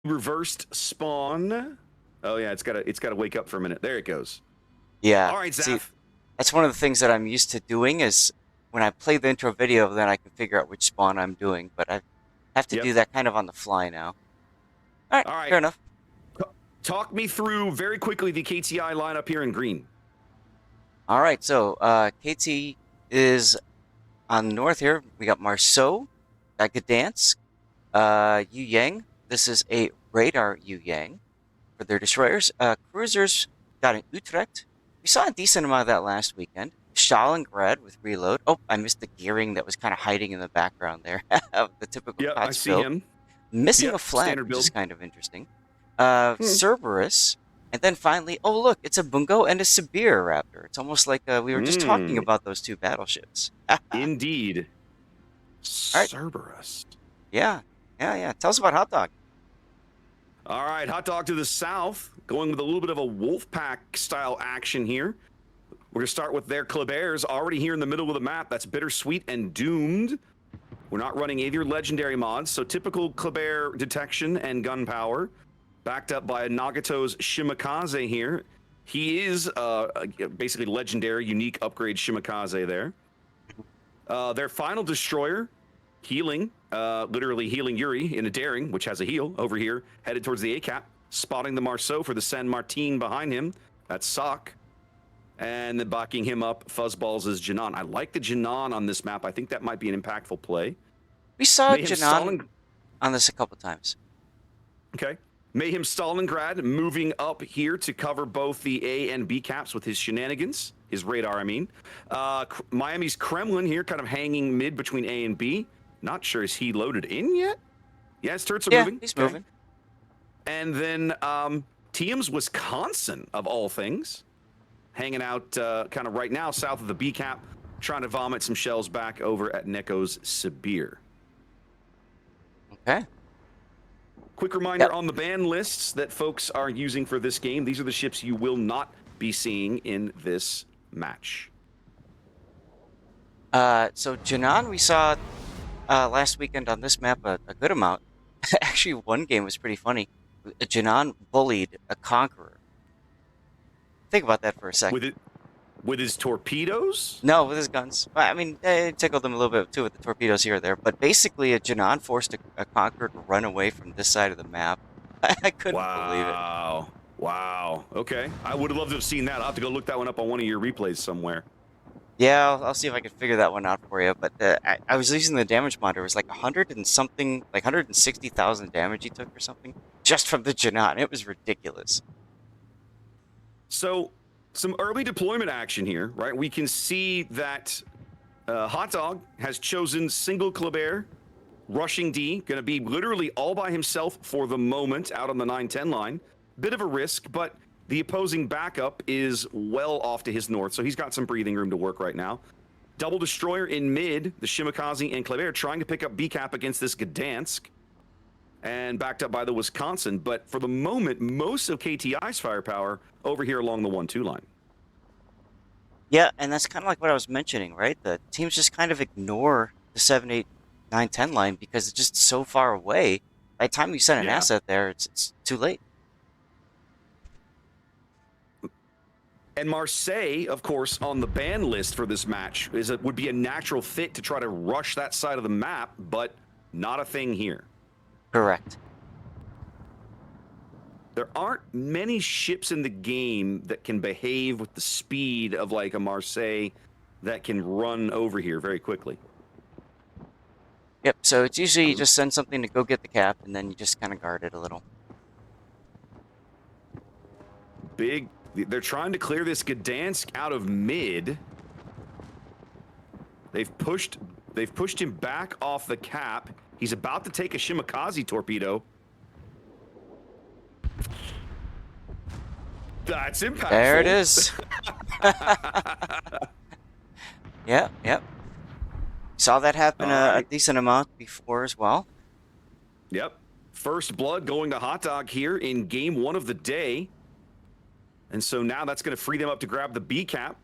reversed spawn. Oh yeah, it's gotta wake up for a minute. There it goes. Yeah. All right, See, Zaf. that's one of the things that I'm used to doing is when I play the intro video, then I can figure out which spawn I'm doing, but I have to Yep. do that kind of on the fly now. All right, All fair right. enough. Talk me through very quickly the KTI lineup here in green. All right, so KT is on the north here. We got Marceau, got Gdansk, Yu Yang. This is a radar Yu Yang for their destroyers. Cruisers got an Utrecht. We saw a decent amount of that last weekend. Stalingrad with reload. Oh, I missed the gearing that was kind of hiding in the background there. The typical Yep, I COTS see build. him. Missing a Yep, flag, standard which is build. kind of interesting. Hmm. Cerberus. And then finally, oh look, it's a Bungo and a Sibir Raptor. It's almost like we were just talking Mm, about those two battleships. All indeed. right, Cerberus. yeah. Tell us about Hot Dog. All right, hot dog to the south, going with a little bit of a wolf pack style action here. We're gonna start with their Kleber's already here in the middle of the map. That's Bittersweet and Doomed. We're not running either legendary mods, so typical Kleber detection and gunpowder, backed up by Nagato's Shimakaze here. He is basically legendary, unique upgrade Shimakaze there. Their final destroyer, healing, literally healing Yuri in a daring, which has a heal over here, headed towards the A-cap, spotting the Marceau for the San Martin behind him. That's Sock. And then backing him up, Fuzzballs is Janan. I like the Janan on this map. I think that might be an impactful play. We saw Mayhem Janan Stalin. on this a couple times. Okay. Mayhem Stalingrad moving up here to cover both the A and B caps with his shenanigans, his radar, I mean. Miami's Kremlin here, kind of hanging mid between A and B. Not sure, is he loaded in yet? Yeah, his turrets are Yeah, moving. he's Okay. moving. And then TM's Wisconsin, of all things, hanging out kind of right now south of the B cap, trying to vomit some shells back over at Neko's Sibir. Okay. Quick reminder Yep. on the ban lists that folks are using for this game. These are the ships you will not be seeing in this match. So Janan we saw last weekend on this map a good amount. Actually, one game was pretty funny. Janan bullied a Conqueror. Think about that for a second. With his torpedoes? No, with his guns. I mean, it tickled him a little bit too with the torpedoes here or there. But basically, a Janan forced a Conqueror to run away from this side of the map. I couldn't believe it. Wow. Okay. I would have loved to have seen that. I'll have to go look that one up on one of your replays somewhere. Yeah, I'll see if I can figure that one out for you. But I was using the damage monitor. It was like 100 and something, like 160,000 damage he took or something, just from the Janan. It was ridiculous. So, some early deployment action here, right? We can see that Hot Dog has chosen single Kleber, rushing D, going to be literally all by himself for the moment out on the 9-10 line. Bit of a risk, but the opposing backup is well off to his north, so he's got some breathing room to work right now. Double destroyer in mid, the Shimakaze and Kleber trying to pick up B-cap against this Gdansk, and backed up by the Wisconsin. But for the moment, most of KTI's firepower over here along the 1-2 line. Yeah, and that's kind of like what I was mentioning, right? The teams just kind of ignore the 7, 8, 9, 10 line because it's just so far away. By the time you send an Yeah. asset there, it's too late. And Marseille, of course, on the ban list for this match would be a natural fit to try to rush that side of the map, but not a thing here. Correct. There aren't many ships in the game that can behave with the speed of like a Marseille that can run over here very quickly. Yep, so it's usually you just send something to go get the cap, and then you just kind of guard it a little. They're trying to clear this Gdansk out of mid. They've pushed him back off the cap. He's about to take a Shimakaze torpedo. That's impactful. There it is. Yep. Saw that happen a decent amount before as well. Yep. First blood going to Hot Dog here in game 1 of the day. And so now that's going to free them up to grab the B cap.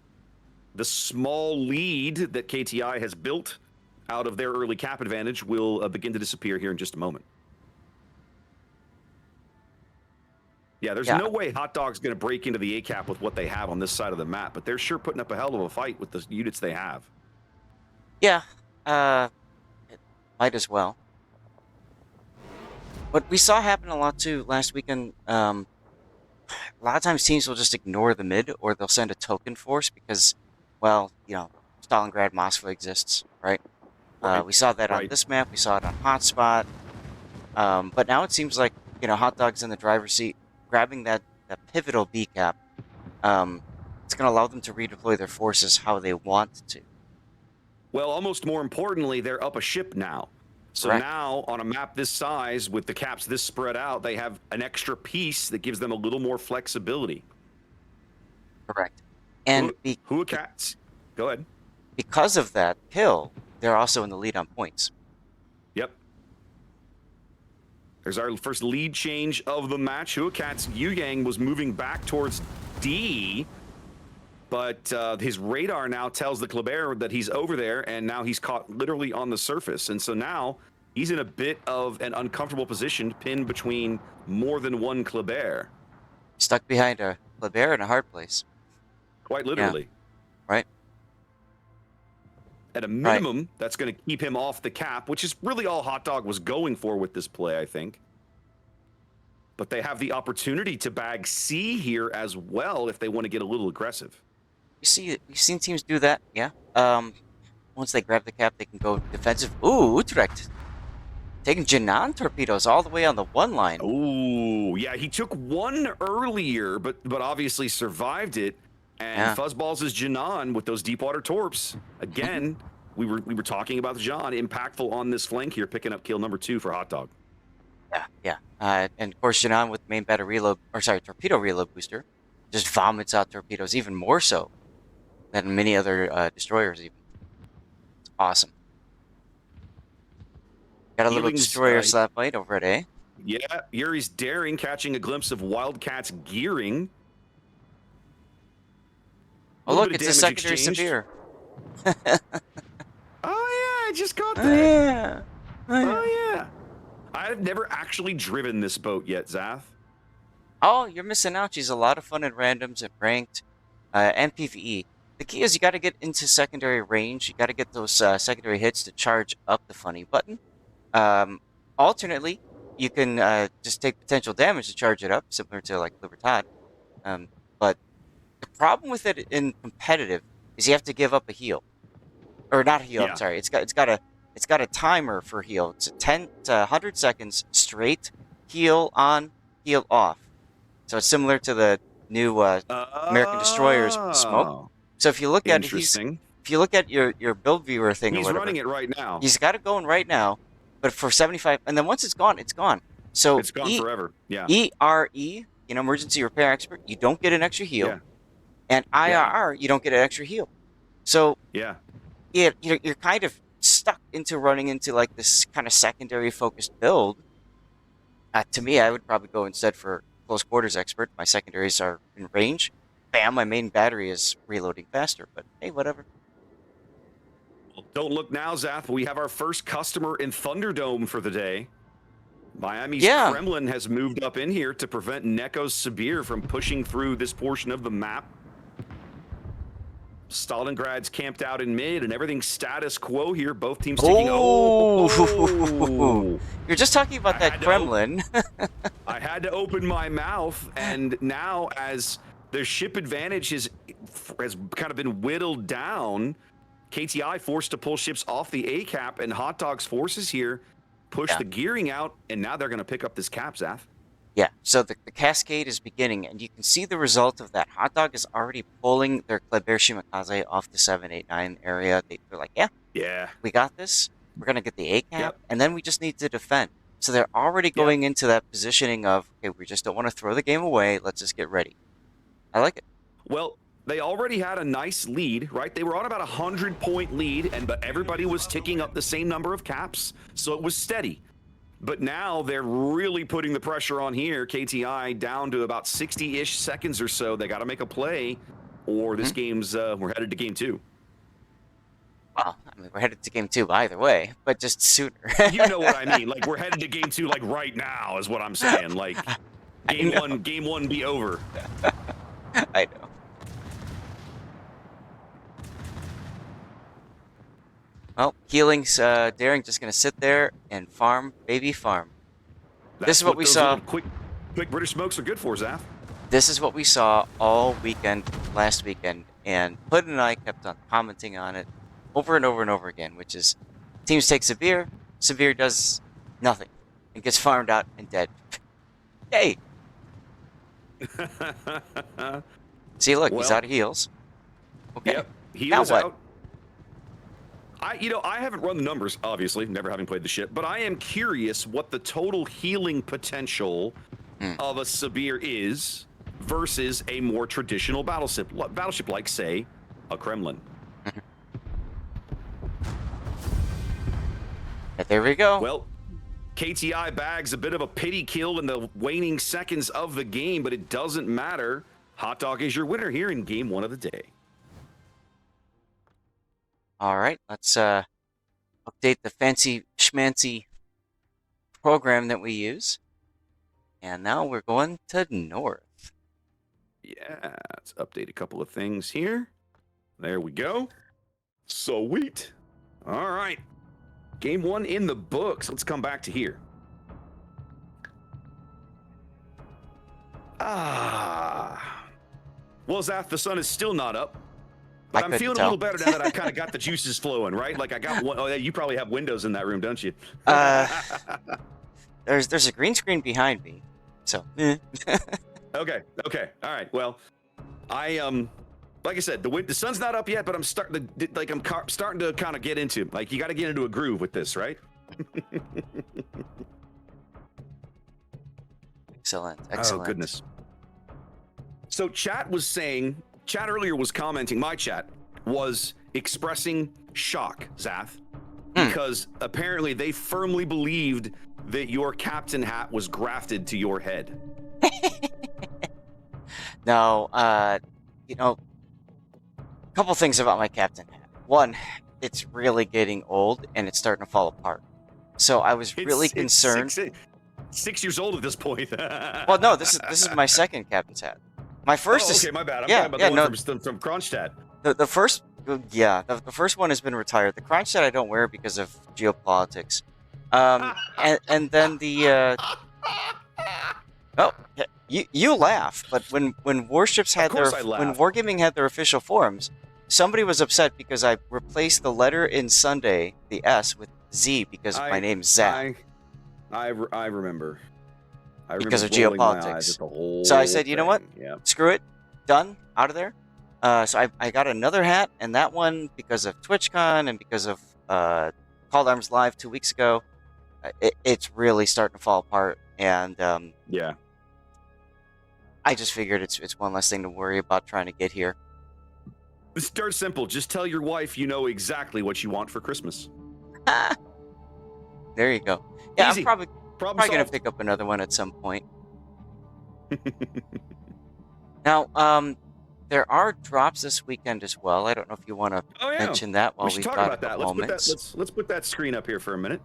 The small lead that KTI has built out of their early cap advantage will begin to disappear here in just a moment. Yeah, there's Yeah. no way Hot Dog's going to break into the A cap with what they have on this side of the map, but they're sure putting up a hell of a fight with the units they have. Yeah. It might as well. What we saw happen a lot too last weekend, a lot of times teams will just ignore the mid or they'll send a token force because, well, Stalingrad, Moscow exists, right? Right. We saw that on Right. this map. We saw it on Hotspot. But now it seems like, Hot Dog's in the driver's seat, grabbing that pivotal B cap. It's going to allow them to redeploy their forces how they want to. Well, almost more importantly, they're up a ship now. So Correct. now on a map this size with the caps this spread out, they have an extra piece that gives them a little more flexibility. Correct. And who cats? Go ahead. Because of that kill, they're also in the lead on points. Yep. There's our first lead change of the match. Huakat's Yu Yang was moving back towards D, but his radar now tells the Kleber that he's over there, and now he's caught literally on the surface. And so now he's in a bit of an uncomfortable position, pinned between more than one Kleber. Stuck behind a Kleber in a hard place. Quite literally. Yeah. Right. At a minimum, that's going to keep him off the cap, which is really all Hot Dog was going for with this play, I think. But they have the opportunity to bag C here as well if they want to get a little aggressive. We've seen teams do that, yeah. Once they grab the cap, they can go defensive. Ooh, Utrecht taking Jinan torpedoes all the way on the 1 line. Ooh, yeah, he took one earlier, but obviously survived it. And Fuzzballs is Jinan with those deep water torps. Again, we were talking about John, impactful on this flank here, picking up kill number 2 for Hot Dog. Yeah. And of course, Jinan with main battery reload, torpedo reload booster, just vomits out torpedoes even more so than many other destroyers even. It's awesome. Got a little destroyer slap fight over at A. Yeah, Yuri's daring, catching a glimpse of Wildcat's gearing. Oh, look, it's a secondary severe. Oh, yeah, I just got that. Oh, yeah. I've never actually driven this boat yet, Zath. Oh, you're missing out. She's a lot of fun in randoms and ranked and PvE. The key is you got to get into secondary range. You got to get those secondary hits to charge up the funny button. Alternately, you can just take potential damage to charge it up, similar to like Libertad. But the problem with it in competitive is you have to give up a heal, or not a heal. Yeah. I'm sorry. It's got a timer for heal. It's 10 to 100 seconds straight. Heal on, heal off. So it's similar to the new American Destroyers smoke. So if you look at it, if you look at your build viewer thing, he's or whatever, running it right now. He's got it going right now, but for 75, and then once it's gone, it's gone. So it's gone forever. Yeah. ERE, emergency repair expert, you don't get an extra heal. Yeah. And IRR, you don't get an extra heal. So yeah, you're kind of stuck into running into like this kind of secondary focused build. To me, I would probably go instead for close quarters expert. My secondaries are in range. Bam, my main battery is reloading faster. But hey, whatever. Don't look now, Zath. We have our first customer in Thunderdome for the day. Miami's Kremlin has moved up in here to prevent Neko's Sibir from pushing through this portion of the map. Stalingrad's camped out in mid, and everything's status quo here. Both teams taking... Oh! You're just talking about that Kremlin. I had to open my mouth, and now as their ship advantage has kind of been whittled down, KTI forced to pull ships off the A cap, and Hot Dog's forces here push the gearing out, and now they're going to pick up this cap, Zath. Yeah, so the cascade is beginning, and you can see the result of that. Hot Dog is already pulling their Kleber Shimakaze off the 789 area. They're like, yeah, we got this. We're going to get the A cap, and then we just need to defend. So they're already going into that positioning of, okay, we just don't want to throw the game away. Let's just get ready. I like it. Well, they already had a nice lead, right? They were on about 100-point lead, but everybody was ticking up the same number of caps, so it was steady. But now they're really putting the pressure on here. KTI down to about 60-ish seconds or so. They got to make a play, or this game's we're headed to game 2. Well, I mean, we're headed to game 2 either way, but just sooner. You know what I mean? Like, we're headed to game 2, like, right now is what I'm saying. Like, Game one be over. I know. Well, healing's Daring just gonna sit there and farm, baby farm. This is what we those saw. little quick British smokes are good for, Zaf. This is what we saw all weekend, last weekend, and Hood and I kept on commenting on it over and over and over again, which is teams take Severe, Severe does nothing, and gets farmed out and dead. Hey! See, look, he's out of heals. Okay. Yep, he Now is what? out. I haven't run the numbers, obviously, never having played the ship, but I am curious what the total healing potential of a Severe is versus a more traditional battleship like, say, a Kremlin. There we go. Well, KTI bags a bit of a pity kill in the waning seconds of the game, but it doesn't matter. Hot Dog is your winner here in game one of the day. All right, let's update the fancy schmancy program that we use. And now we're going to North. Yeah, let's update a couple of things here. There we go. Sweet. All right. Game one in the books. Let's come back to here. Well, Zaf, the sun is still not up. But I'm feeling a little better now that I kind of got the juices flowing, right? Like I got one. Oh, yeah, you probably have windows in that room, don't you? There's a green screen behind me, so. Okay. All right. Well, like I said, the sun's not up yet, but I'm starting to kind of get into, like, you got to get into a groove with this, right? Excellent. Oh goodness. So chat earlier was commenting, my chat was expressing shock, Zath, because apparently they firmly believed that your captain hat was grafted to your head. No, a couple things about my captain hat. One, it's really getting old and it's starting to fall apart. So I was really concerned. 6 years old at this point. Well, no, this is my second captain's hat. My first is okay, my bad. I'm talking about the one from Kronstadt. The first, the first one has been retired. The Kronstadt I don't wear because of geopolitics. And then the you laugh, but when Warships had when Wargaming had their official forums, somebody was upset because I replaced the letter in Sunday, the S, with Z because my name's Zach. I remember. Because of geopolitics. So I said, you know what? Yeah. Screw it. Done. Out of there. So I got another hat, and that one, because of TwitchCon and because of Called Arms Live 2 weeks ago, it's really starting to fall apart. And yeah, I just figured it's one less thing to worry about trying to get here. It's dirt simple. Just tell your wife you know exactly what you want for Christmas. There you go. Yeah, easy. I'm probably going to pick up another one at some point. Now, there are drops this weekend as well. I don't know if you want to mention that while we've got a couple moments. Let's put that screen up here for a minute.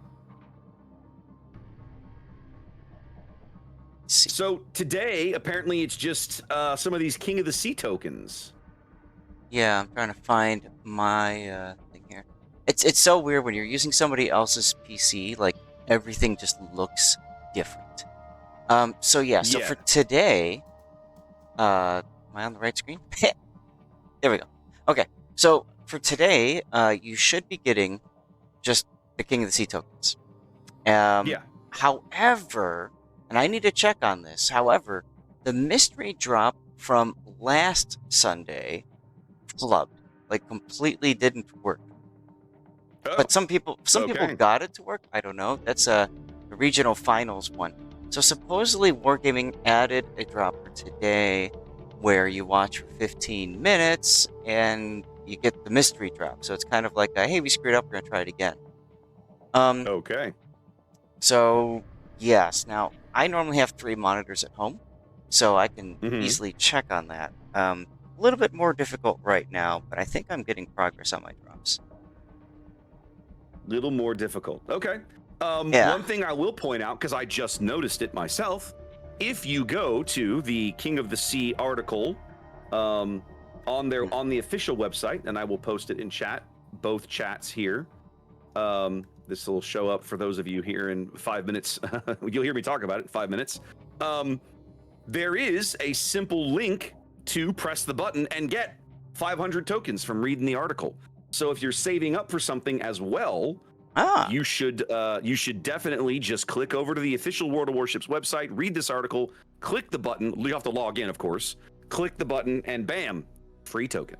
So today, apparently, it's just some of these King of the Sea tokens. Yeah, I'm trying to find my thing here. It's so weird when you're using somebody else's PC. Like everything just looks different. So for today, am I on the right screen? There we go. Okay, so for today, you should be getting just the King of the Sea tokens. However, and I need to check on this. However, the mystery drop from last Sunday flubbed, like completely didn't work. But some people got it to work. I don't know. That's the regional finals one. So supposedly Wargaming added a drop for today where you watch for 15 minutes and you get the mystery drop. So it's kind of like, hey, we screwed up. We're going to try it again. Okay. So, yes. Now, I normally have 3 monitors at home, so I can easily check on that. A little bit more difficult right now, but I think I'm getting progress on my drops. Little more difficult. Okay. One thing I will point out, because I just noticed it myself, if you go to the King of the Sea article on the official website, and I will post it in chat, both chats here. This will show up for those of you here in 5 minutes. You'll hear me talk about it in 5 minutes. There is a simple link to press the button and get 500 tokens from reading the article. So if you're saving up for something as well, you should definitely just click over to the official World of Warships website, read this article, click the button. You have to log in, of course. Click the button, and bam, free token.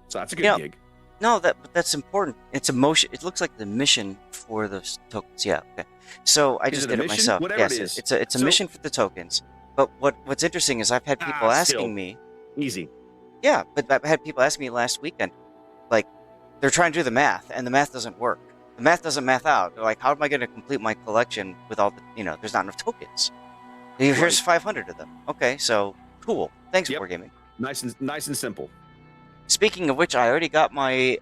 So that's a good gig. No, that's important. It's a motion. It looks like the mission for those tokens. Yeah. Okay. So I just did it myself. Whatever it is. It's a mission for the tokens. But what's interesting is I've had people asking me. Easy. Yeah, but I've had people asking me last weekend, like, they're trying to do the math, and the math doesn't work. The math doesn't math out. They're like, how am I going to complete my collection with all the, there's not enough tokens. Here's 500 of them. Okay, so cool. Thanks, Wargaming. Nice and simple. Speaking of which, I already got my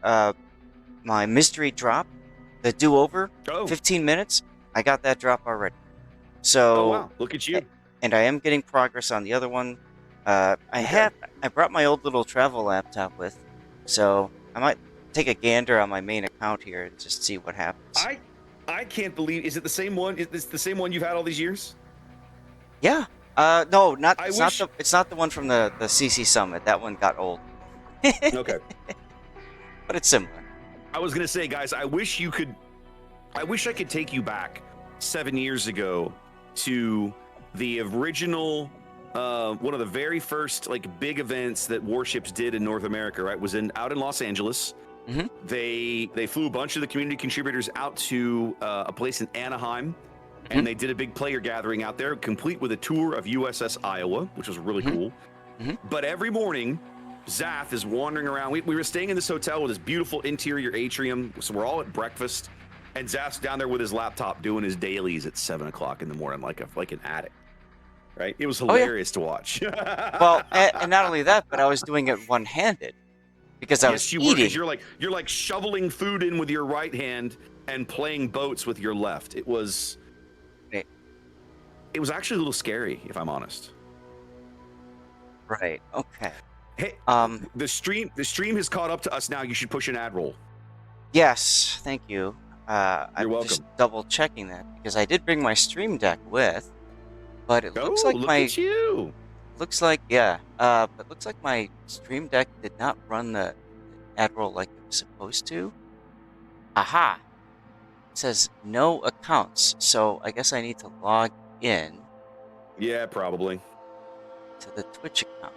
my mystery drop, the do-over, 15 minutes. I got that drop already. So, wow, look at you. And I am getting progress on the other one. I brought my old little travel laptop with, so I might take a gander on my main account here and just see what happens. I can't believe, is it the same one? Is this the same one you've had all these years? Yeah. No, it's not the one from the CC Summit. That one got old. Okay. But it's similar. I was gonna say, guys, I wish I could take you back 7 years ago to the original one of the very first big events that Warships did in North America, right? Was out in Los Angeles. Mm-hmm. They flew a bunch of the community contributors out to a place in Anaheim, and they did a big player gathering out there, complete with a tour of USS Iowa, which was really cool. But every morning, Zath is wandering around. We were staying in this hotel with this beautiful interior atrium, so we're all at breakfast, and Zath's down there with his laptop doing his dailies at 7 o'clock in the morning, like an addict. Right? It was hilarious to watch. Well, and not only that, but I was doing it one-handed because I was eating. You're like shoveling food in with your right hand and playing boats with your left. It was actually a little scary, if I'm honest. Right. Okay. Hey, the stream has caught up to us now. You should push an ad roll. Yes, thank you. You're welcome. Just double checking that because I did bring my stream deck with. But it looks like looks like my stream deck did not run the ad roll like it was supposed to. Aha! It says no accounts, so I guess I need to log in. Yeah, probably. To the Twitch account.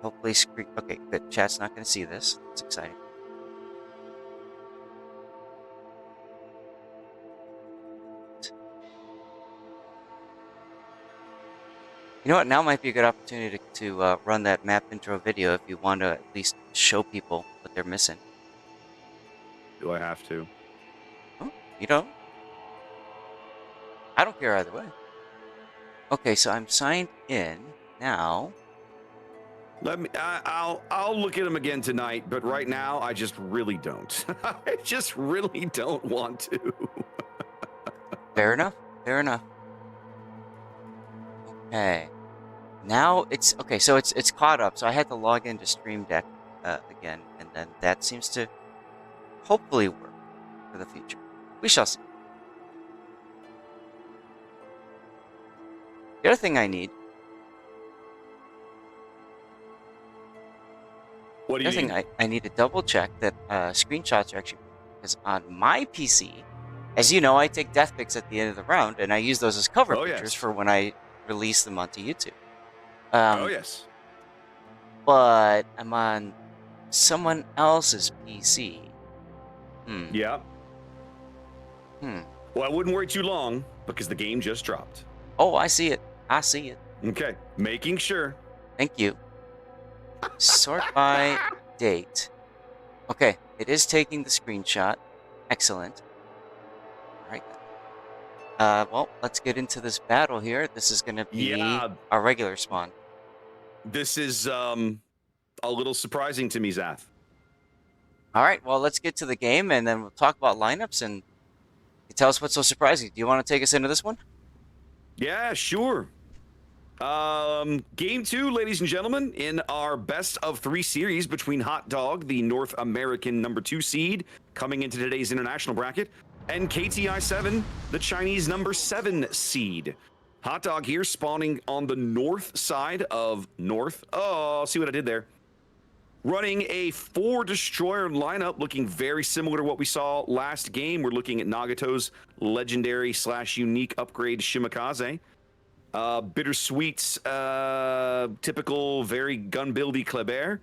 Hopefully, okay, good. Chat's not going to see this. It's exciting. You know what? Now might be a good opportunity to run that map intro video if you want to at least show people what they're missing. Do I have to? Oh, you don't? I don't care either way. Okay, so I'm signed in now. I'll look at them again tonight, but right now I just really don't. I just really don't want to. Fair enough. Fair enough. Okay. Now it's okay, so it's caught up. So I had to log into Stream Deck again, and then that seems to hopefully work for the future. We shall see. The other thing I need. What do you need? I need to double check that screenshots are actually, because on my PC, as you know, I take death pics at the end of the round, and I use those as cover pictures for when I release them onto YouTube. Oh yes. But I'm on someone else's PC. Yeah. Well, I wouldn't worry too long because the game just dropped. Oh, I see it. I see it. Okay, making sure. Thank you. Sort by date. Okay, it is taking the screenshot. Excellent. All right. Well, let's get into this battle here. This is going to be our regular spawn. This is a little surprising to me, Zath. All right, well, let's get to the game, and then we'll talk about lineups and you tell us what's so surprising? Do you want to take us into this one? Yeah, sure. Game 2, ladies and gentlemen, in our best of 3 series between Hot Dog, the North American number 2 seed, coming into today's international bracket, and KTI-7, the Chinese number 7 seed. Hot Dog here spawning on the north side of North. Oh, see what I did there. Running a 4 destroyer lineup, looking very similar to what we saw last game. We're looking at Nagato's legendary / unique upgrade Shimakaze. Bittersweet's typical, very gun buildy Kleber.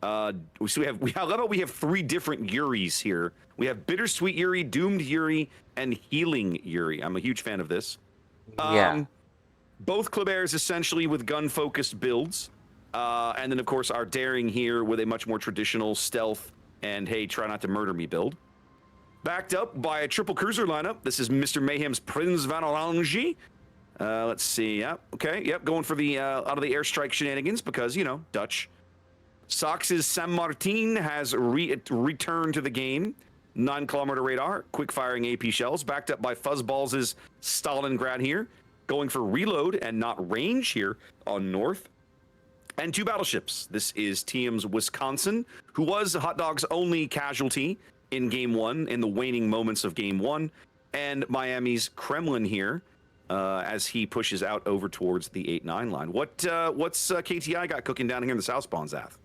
So we have 3 different Yuris here. We have Bittersweet Yuri, Doomed Yuri, and Healing Yuri. I'm a huge fan of this. Yeah. Both Klebers essentially with gun-focused builds. And then, of course, our Daring here with a much more traditional stealth and, hey, try not to murder me build. Backed up by a triple cruiser lineup. This is Mr. Mayhem's Prince Van Orange. Let's see. Yep. Okay. Yep. Going for the out of the airstrike shenanigans because, you know, Dutch. Sox's San Martin has returned to the game. 9-kilometer radar, quick firing AP shells, backed up by Fuzzballs' Stalingrad here. Going for reload and not range here on North. And 2 battleships. This is TM's Wisconsin, who was Hot Dog's only casualty in Game 1, in the waning moments of Game 1. And Miami's Kremlin here, as he pushes out over towards the 8-9 line. What's KTI got cooking down here in the South Spawn, Zath?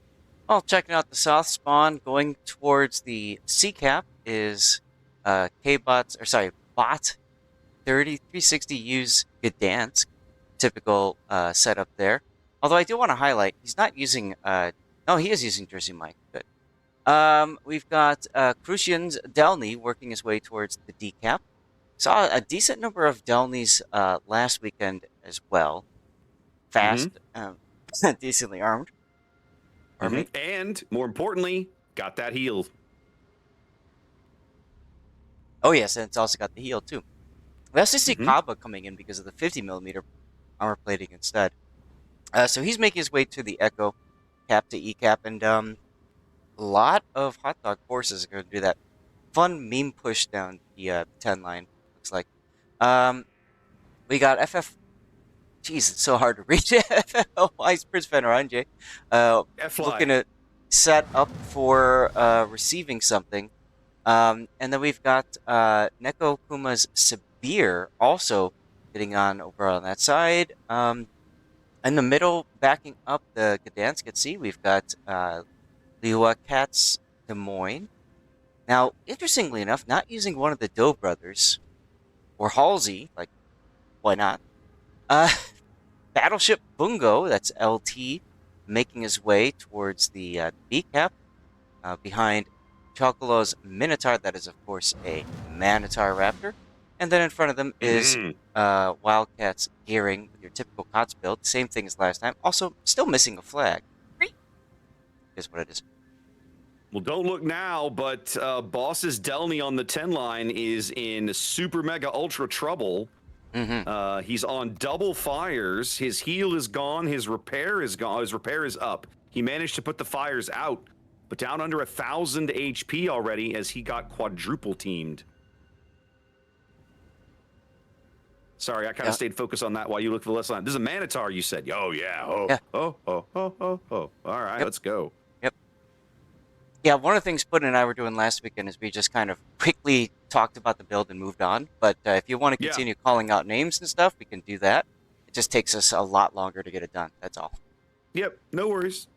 Well, checking out the South Spawn, going towards the C cap is Bot 3360 use Gdansk, typical setup there. Although I do want to highlight, he's not using, no, he is using Jersey Mike, good. We've got Crucian's Delny working his way towards the D cap. Saw a decent number of Delnys last weekend as well. Fast, decently armed. And, more importantly, got that heal. Oh, yes, and it's also got the heal, too. We also see Kaba coming in because of the 50mm armor plating instead. So he's making his way to the Echo cap to E cap, and a lot of Hot Dog forces are going to do that fun meme push down the 10 line, looks like. We got FF. Jeez, it's so hard to reach. FFLY's Prince Veneranje. Looking to set up for receiving something. And then we've got Neko Kuma's Sabir also getting on over on that side. In the middle, backing up the Gdansk at sea, we've got Liua Katz Des Moines. Now, interestingly enough, not using one of the Doe brothers, or Halsey, like, why not? Battleship Bungo, that's LT, making his way towards the B cap, behind Chocolo's Minotaur, that is, of course, a Manitar Raptor. And then in front of them is Wildcats gearing with your typical KOTS build. Same thing as last time. Also, still missing a flag. Is what it is. Well, don't look now, but Boss's Delny on the 10 line is in super mega ultra trouble. He's on double fires. His heal is gone. His repair is gone. His repair is up. He managed to put the fires out, but down under 1,000 HP already as he got quadruple teamed. Sorry, I kind of stayed focused on that while you looked for the list line. This is a Manitar, you said. Oh, yeah. Oh. All right, let's go. Yep. Yeah, one of the things Puddin and I were doing last weekend is we just kind of quickly talked about the build and moved on. But if you want to continue calling out names and stuff, we can do that. It just takes us a lot longer to get it done. That's all. Yep, no worries.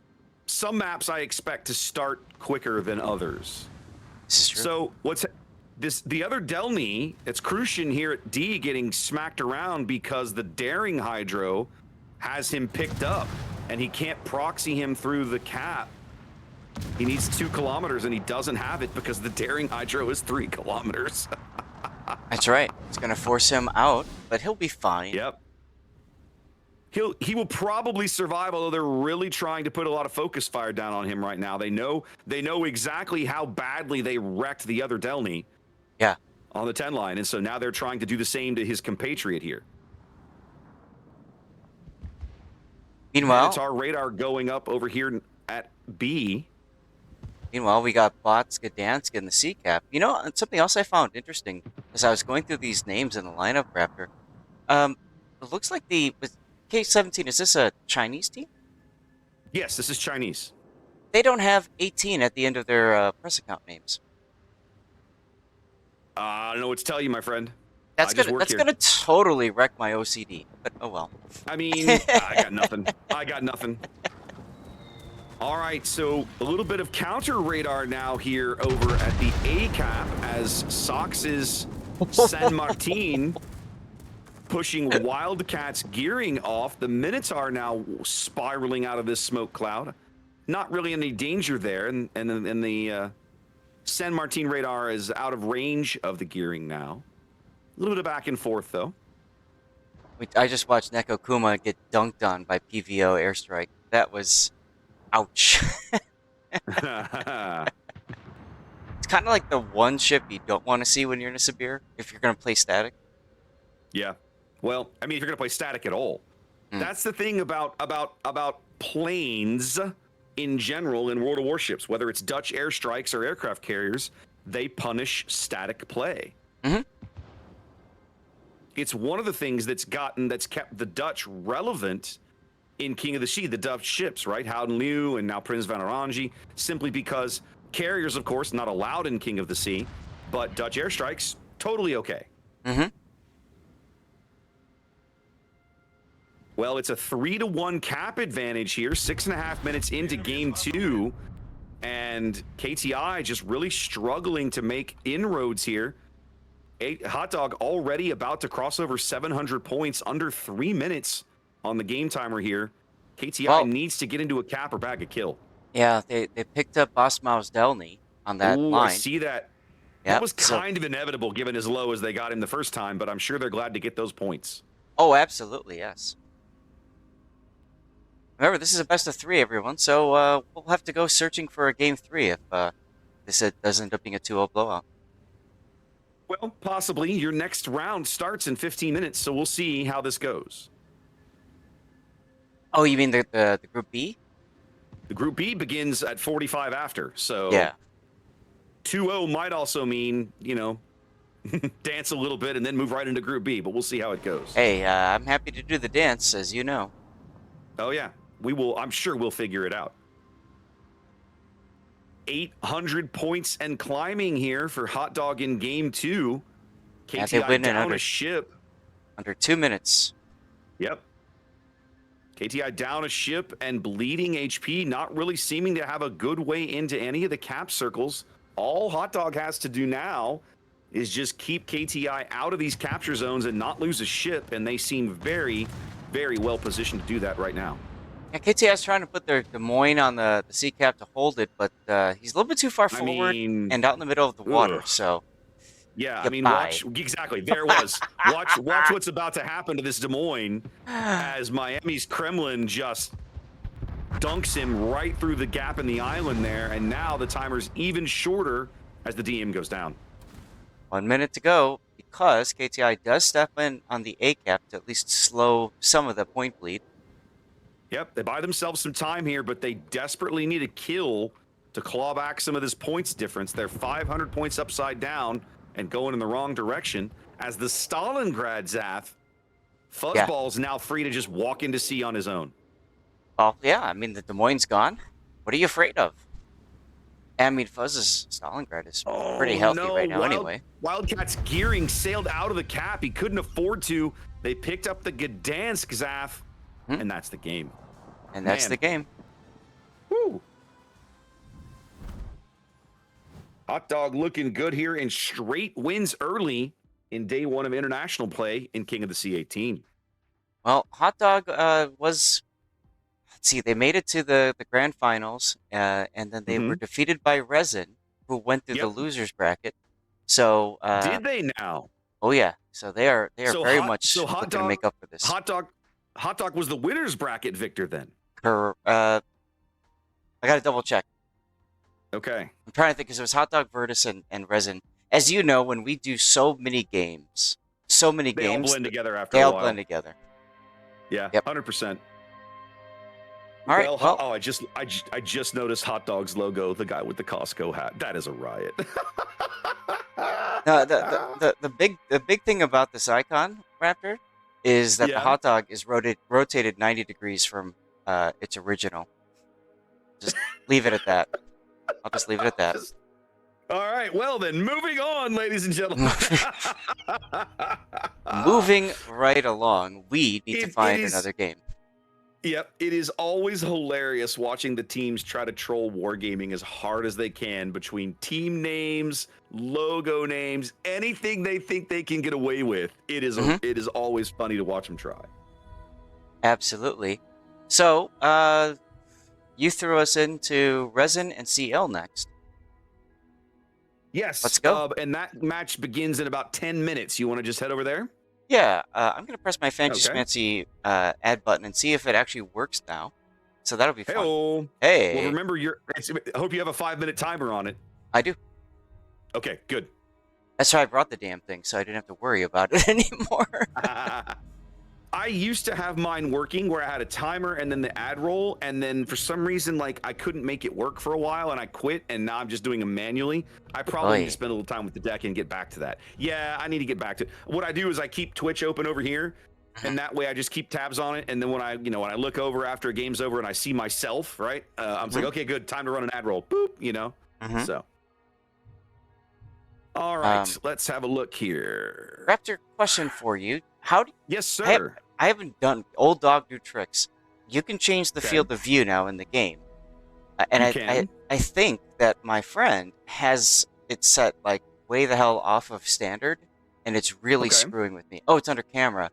Some maps I expect to start quicker than others. This is true. So the other Delny, it's Crucian here at D getting smacked around because the Daring Hydro has him picked up and he can't proxy him through the cap. He needs 2 kilometers and he doesn't have it because the Daring Hydro is 3 kilometers. That's right. It's going to force him out, but he'll be fine. Yep. He will probably survive, although they're really trying to put a lot of focus fire down on him right now. They know exactly how badly they wrecked the other Delny. Yeah. On the 10 line, and so now they're trying to do the same to his compatriot here. Meanwhile, it's our radar going up over here at B. Meanwhile, we got Bots Gdansk in the C cap. You know, something else I found interesting. as I was going through these names in the lineup, Raptor. It looks like with K17. Is this a Chinese team? Yes, this is Chinese. They don't have 18 at the end of their press account names. I don't know what to tell you, my friend. That's gonna totally wreck my OCD. But oh well. I mean, I got nothing. I got nothing. All right, so a little bit of counter radar now here over at the A cap as Sox's San Martin pushing Wildcats gearing off. The Minotaur now spiraling out of this smoke cloud. Not really any danger there, and the San Martin radar is out of range of the gearing now. A little bit of back and forth, though. I just watched Neko Kuma get dunked on by PVO airstrike. That was... ouch. It's kind of like the one ship you don't want to see when you're in a Sabir, if you're going to play static. Yeah. Well, I mean, if you're going to play static at all. That's the thing about planes in general in World of Warships, whether it's Dutch airstrikes or aircraft carriers, they punish static play. Mm-hmm. It's one of the things that's kept the Dutch relevant in King of the Sea, the Dutch ships, right? Howden Liu and now Prince van Oranje, simply because carriers, of course, not allowed in King of the Sea, but Dutch airstrikes, totally okay. Mm-hmm. Well, it's a 3-1 cap advantage here, 6.5 minutes into game 2, and KTI just really struggling to make inroads here. Hot Dog already about to cross over 700 points under 3 minutes on the game timer here. KTI needs to get into a cap or bag a kill. Yeah, they picked up Bosmaus Delny on that line. I see that. That was kind of inevitable given as low as they got him the first time, but I'm sure they're glad to get those points. Oh, absolutely, yes. Remember, this is a best of 3, everyone, so we'll have to go searching for a game 3 if this does end up being a 2-0 blowout. Well, possibly. Your next round starts in 15 minutes, so we'll see how this goes. Oh, you mean the Group B? The Group B begins at 45 after, so yeah. 2-0 might also mean, you know, dance a little bit and then move right into Group B, but we'll see how it goes. Hey, I'm happy to do the dance, as you know. Oh, yeah. We will. I'm sure we'll figure it out. 800 points and climbing here for Hot Dog in game 2. KTI down a ship. Under 2 minutes. Yep. KTI down a ship and bleeding HP, not really seeming to have a good way into any of the cap circles. All Hot Dog has to do now is just keep KTI out of these capture zones and not lose a ship, and they seem very, very well positioned to do that right now. Yeah, KTI's trying to put their Des Moines on the sea cap to hold it, but he's a little bit too far forward and out in the middle of the water, so... Yeah, I mean, watch exactly. There was watch what's about to happen to this Des Moines as Miami's Kremlin just dunks him right through the gap in the island there, and now the timer's even shorter as the DM goes down. 1 minute to go because KTI does step in on the A cap to at least slow some of the point bleed. Yep, they buy themselves some time here, but they desperately need a kill to claw back some of this points difference. They're 500 points upside down and going in the wrong direction as the Stalingrad Zaf Fuzzball's now free to just walk into sea on his own. Oh, yeah. I mean, the Des Moines gone. What are you afraid of? I mean, Fuzz's Stalingrad is pretty healthy right now anyway. Wildcats gearing sailed out of the cap. He couldn't afford to. They picked up the Gdansk Zaf, and that's the game. And that's the game. Woo. Hot Dog looking good here in straight wins early in day 1 of international play in King of the Sea 18. Well, Hot Dog was... Let's see, they made it to the grand finals, and then they were defeated by Resin, who went through the losers bracket. So... Did they now? Oh, yeah. So they are very much looking to make up for this. Hot Dog was the winners bracket victor then? I got to double check. Okay. I'm trying to think because it was Hot Dog, Virtus, and Resin. As you know, when we do so many games, they all blend together after a while. They all blend together. Yeah, 100%. All right. Well, I just noticed Hot Dog's logo, the guy with the Costco hat. That is a riot. No, the big thing about this icon, Raptor, is that the Yeah. hot dog is rotated 90 degrees from its original. Just leave it at that. I'll just leave it at that. All right. Well, then, moving on, ladies and gentlemen. Moving right along, we need to find is- another game. Yep, it is always hilarious watching the teams try to troll wargaming as hard as they can between team names, logo names, anything they think they can get away with. It is it is always funny to watch them try. Absolutely. So, you threw us into Resin and CL next. Yes. Let's go. And that match begins in about 10 minutes. You want to just head over there? Yeah, I'm going to press my Fancy Okay. Schmancy add button and see if it actually works now. So that'll be fun. Hey-o. Hey. Well, remember, I hope you have a 5-minute timer on it. I do. Okay, good. That's why I brought the damn thing, so I didn't have to worry about it anymore. I used to have mine working where I had a timer and then the ad roll, and then for some reason, like, I couldn't make it work for a while, and I quit, and now I'm just doing them manually. I probably need to spend a little time with the deck and get back to that. Yeah, I need to get back to it. What I do is I keep Twitch open over here, and that way I just keep tabs on it, and then when I look over after a game's over and I see myself, right, I'm like, okay, good, time to run an ad roll. Boop, so. All right, let's have a look here. Raptor, question for you. Yes, sir. I haven't done old dog new tricks. You can change the field of view now in the game. And I think that my friend has it set like way the hell off of standard, and it's really screwing with me. Oh, it's under camera.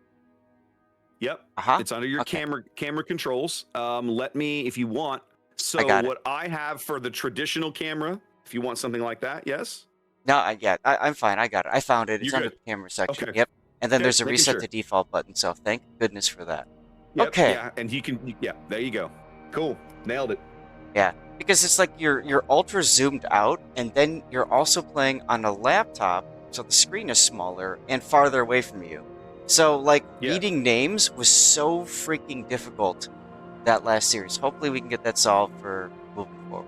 Yep. It's under your camera controls. Let me, if you want. So what I have for the traditional camera, if you want something like that, yes? No, I'm fine. I got it. I found it. It's under the camera section. Okay. Yep. And then there's a making reset sure. to default button, so thank goodness for that. Yep, okay. Yeah, and there you go. Cool. Nailed it. Yeah, because it's like you're ultra zoomed out, and then you're also playing on a laptop, so the screen is smaller and farther away from you. So, like, reading names was so freaking difficult that last series. Hopefully we can get that solved for moving forward.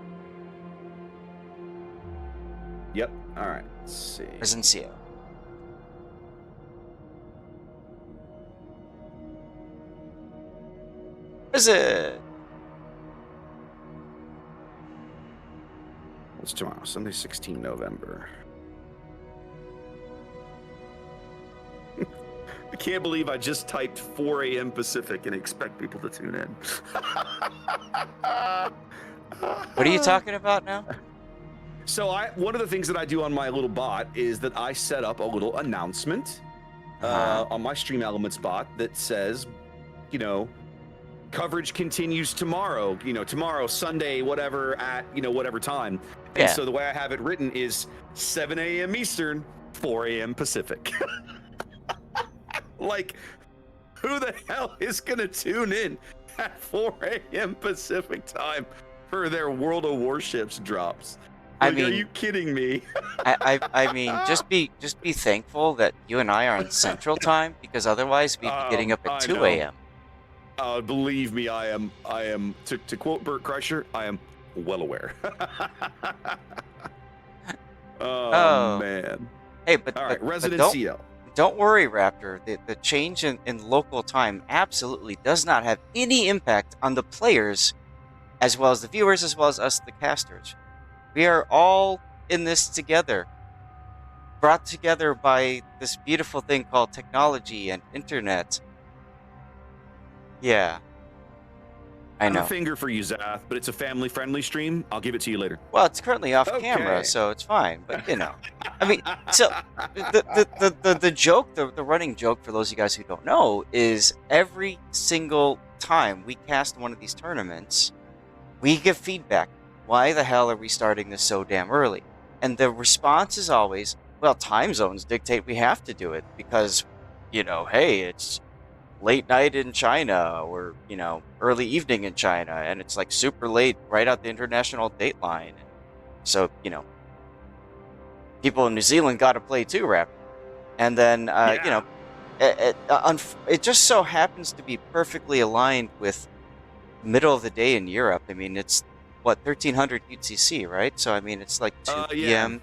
Yep. All right. Let's see. Presencio. Is it? What's tomorrow? Sunday, 16 November. I can't believe I just typed 4 a.m. Pacific and expect people to tune in. What are you talking about now? So one of the things that I do on my little bot is that I set up a little announcement on my Stream Elements bot that says, coverage continues tomorrow, tomorrow, Sunday, whatever, at, whatever time. And so the way I have it written is 7 a.m. Eastern, 4 a.m. Pacific. Like, who the hell is going to tune in at 4 a.m. Pacific time for their World of Warships drops? Like, I mean, are you kidding me? I mean, just be thankful that you and I are on Central Time, because otherwise we'd be getting up at 2 a.m. Believe me, I am. To quote Bert Kreischer, I am well aware. oh man. Hey, but all right, Resident CL. Don't worry, Raptor. The change in local time absolutely does not have any impact on the players, as well as the viewers, as well as us, the casters. We are all in this together, brought together by this beautiful thing called technology and internet. Yeah, I know. I have a finger for you, Zath, but it's a family-friendly stream. I'll give it to you later. Well, it's currently off camera, so it's fine. But I mean, so the joke, the running joke for those of you guys who don't know, is every single time we cast one of these tournaments, we give feedback. Why the hell are we starting this so damn early? And the response is always, well, time zones dictate we have to do it because, hey, it's late night in China or, early evening in China, and it's like super late right at the international date line. So, people in New Zealand got to play too, Rap. And then, it just so happens to be perfectly aligned with middle of the day in Europe. I mean, it's, 1300 UTC, right? So, I mean, it's like 2 p.m.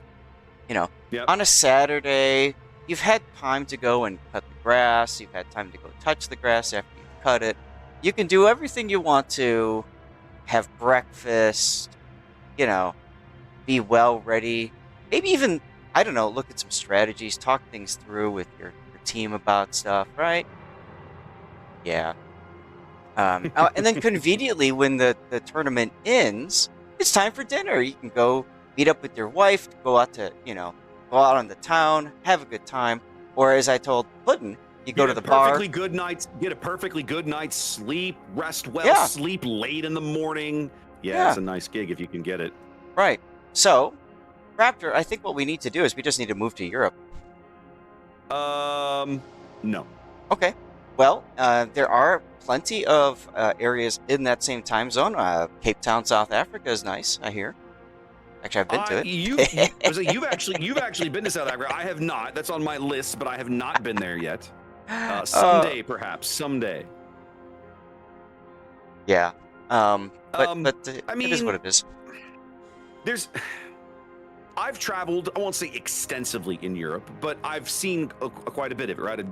You know, Yep. on a Saturday, you've had time to go and cut the grass. You've had time to go touch the grass after you've cut it. You can do everything you want to, have breakfast, you know, be well ready. Maybe even, I don't know, look at some strategies, talk things through with your team about stuff, right? Yeah. And then conveniently, when the tournament ends, it's time for dinner. You can go meet up with your wife, go out to, go out on the town, have a good time. Or as I told Puddin', you go to the bar. Get a perfectly good night's sleep, rest well, Yeah. sleep late in the morning. Yeah. It's a nice gig if you can get it. Right. So, Raptor, I think what we need to do is we just need to move to Europe. No. Okay. Well, there are plenty of areas in that same time zone. Cape Town, South Africa is nice, I hear. Actually, I've been to it. You've actually been to South Africa. I have not. That's on my list, but I have not been there yet. Someday, perhaps. Someday. Yeah. But I mean, it is what it is. I've traveled, I won't say extensively in Europe, but I've seen quite a bit of it, right?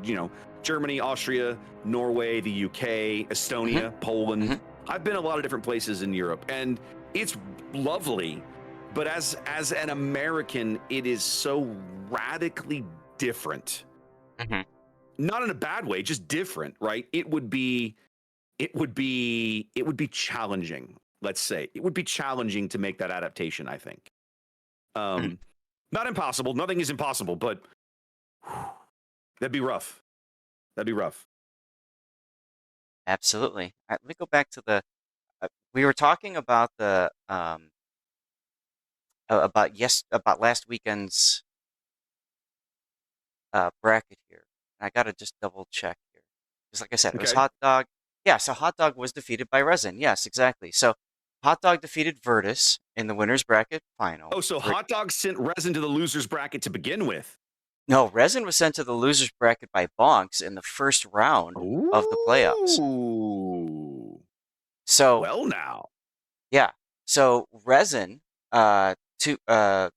Germany, Austria, Norway, the UK, Estonia, Poland. I've been a lot of different places in Europe, and it's lovely. But as an American, it is so radically different. Not in a bad way, just different, right? It would be challenging. Let's say it would be challenging to make that adaptation. I think. Not impossible. Nothing is impossible, but that'd be rough. Absolutely. All right, let me go back to the. We were talking about the about last weekend's bracket here. And I gotta just double check here, because like I said, it was Okay. Hot Dog. Yeah, so Hot Dog was defeated by Resin. Yes, exactly. So Hot Dog defeated Virtus in the winners bracket final. Oh, so Hot Dog sent Resin to the losers bracket to begin with. No, Resin was sent to the losers bracket by Bonks in the first round of the playoffs. So well now. Yeah. So Resin got 2-0'd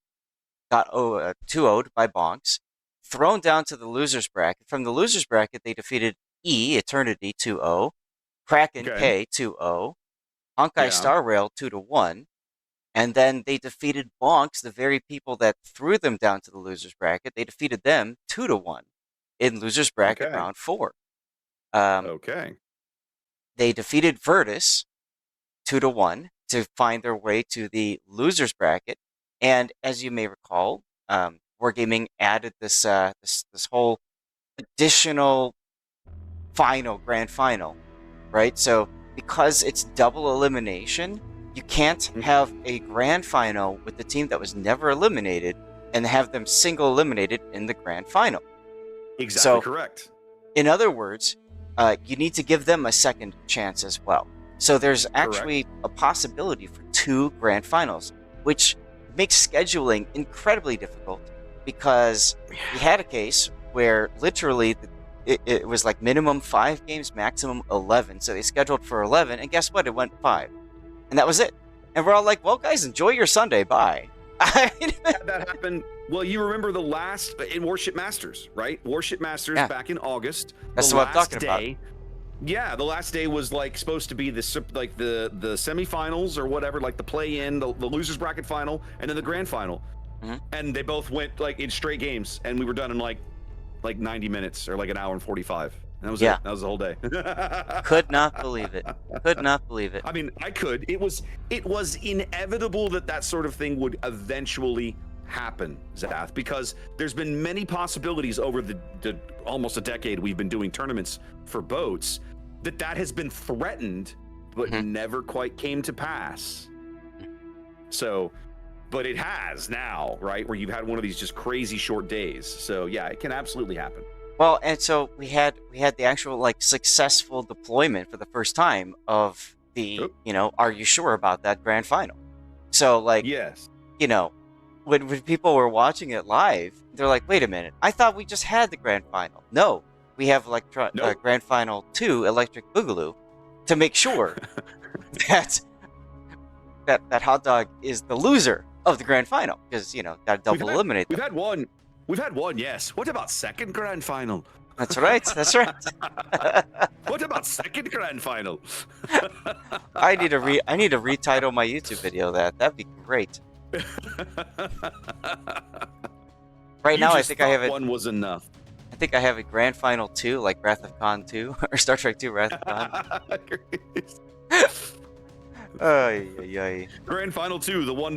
by Bonks, thrown down to the losers bracket. From the losers bracket, they defeated Eternity 2-0, Kraken K 2-0, Honkai Star Rail 2-1, and then they defeated Bonks, the very people that threw them down to the losers bracket. They defeated them 2-1 in losers bracket round 4. They defeated Virtus 2-1 to find their way to the losers bracket. And as you may recall, Wargaming added this whole additional grand final, right? So because it's double elimination, you can't have a grand final with the team that was never eliminated and have them single eliminated in the grand final. Exactly correct. In other words, you need to give them a second chance as well. So there's actually a possibility for 2 grand finals, which makes scheduling incredibly difficult, because we had a case where literally it was like minimum 5 games, maximum 11. So they scheduled for 11, and guess what? It went 5. And that was it. And we're all like, well, guys, enjoy your Sunday. Bye. That happened. Well, you remember the last in Warship Masters, right? Warship Masters back in August. That's what I'm talking about. Yeah, the last day was like supposed to be the semifinals or whatever, like the play-in, the losers bracket final, and then the grand final. And they both went like in straight games, and we were done in like 90 minutes or like an hour and 45. And that was it. That was the whole day. Could not believe it. Could not believe it. I mean, I could. It was inevitable that sort of thing would eventually happen, Zath, because there's been many possibilities over the almost a decade we've been doing tournaments for boats that has been threatened but never quite came to pass. So, but it has now, right? Where you've had one of these just crazy short days. So yeah, it can absolutely happen. Well, and so we had the actual like successful deployment for the first time of the, are you sure about that grand final? So like, yes, when people were watching it live, they're like, wait a minute, I thought we just had the grand final. No, we have grand final 2 Electric Boogaloo to make sure that Hot Dog is the loser of the grand final, because got to double eliminate them. We've had one. We've had one. Yes. What about second grand final? That's right. That's right. What about second grand final? I need to retitle my YouTube video that. That'd be great. Right now, I think I have it. One was enough. I think I have a grand final 2, like Wrath of Khan 2 or Star Trek 2 Wrath of Khan. Grand final 2, the one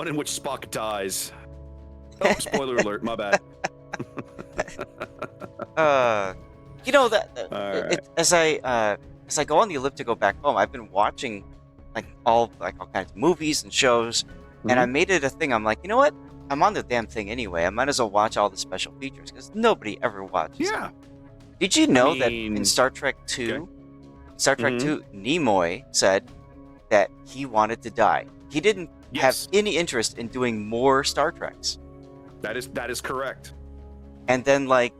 in which Spock dies. Oh, spoiler alert! My bad. As I go on the elliptical back home, I've been watching all kinds of movies and shows, and I made it a thing. I'm like, you know what? I'm on the damn thing anyway. I might as well watch all the special features because nobody ever watches. Yeah. Did you know that in Star Trek 2, Nimoy said that he wanted to die. He didn't have any interest in doing more Star Treks. That is correct. And then the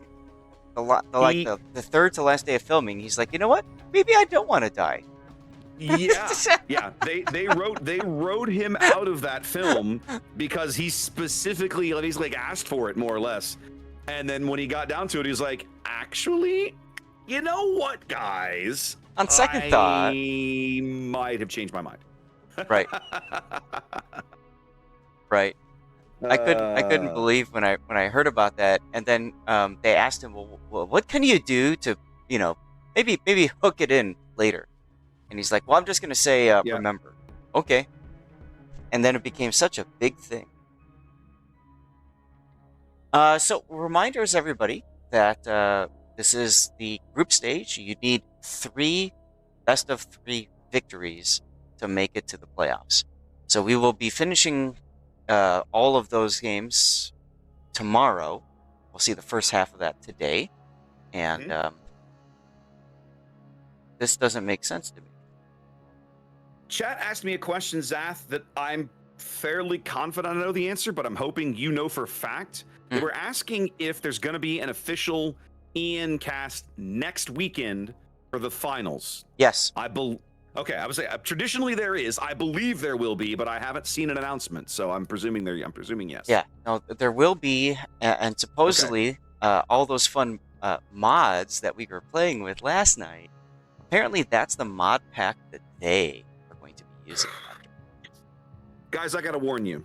third to last day of filming, he's like, you know what? Maybe I don't want to die. Yeah, yeah. They wrote him out of that film because he specifically asked for it more or less. And then when he got down to it, he's like, actually, you know what, guys? On second thought, I might have changed my mind. Right. Right. I couldn't believe when I heard about that, and then they asked him, well, what can you do to maybe hook it in later? And he's like, well, I'm just gonna say remember. Okay. And then it became such a big thing. So reminders, everybody, that this is the group stage. You need 3 best of 3 victories to make it to the playoffs. So we will be finishing all of those games tomorrow. We'll see the first half of that today. And this doesn't make sense to me. Chat asked me a question, Zath, that I'm fairly confident I know the answer, but I'm hoping you know for a fact. They were asking if there's going to be an official Ian cast next weekend for the finals. Yes. Okay, I would say traditionally there is. I believe there will be, but I haven't seen an announcement, so I'm presuming yes. Yeah, no, there will be, and supposedly all those fun mods that we were playing with last night. Apparently, that's the mod pack that they are going to be using. Guys, I gotta warn you.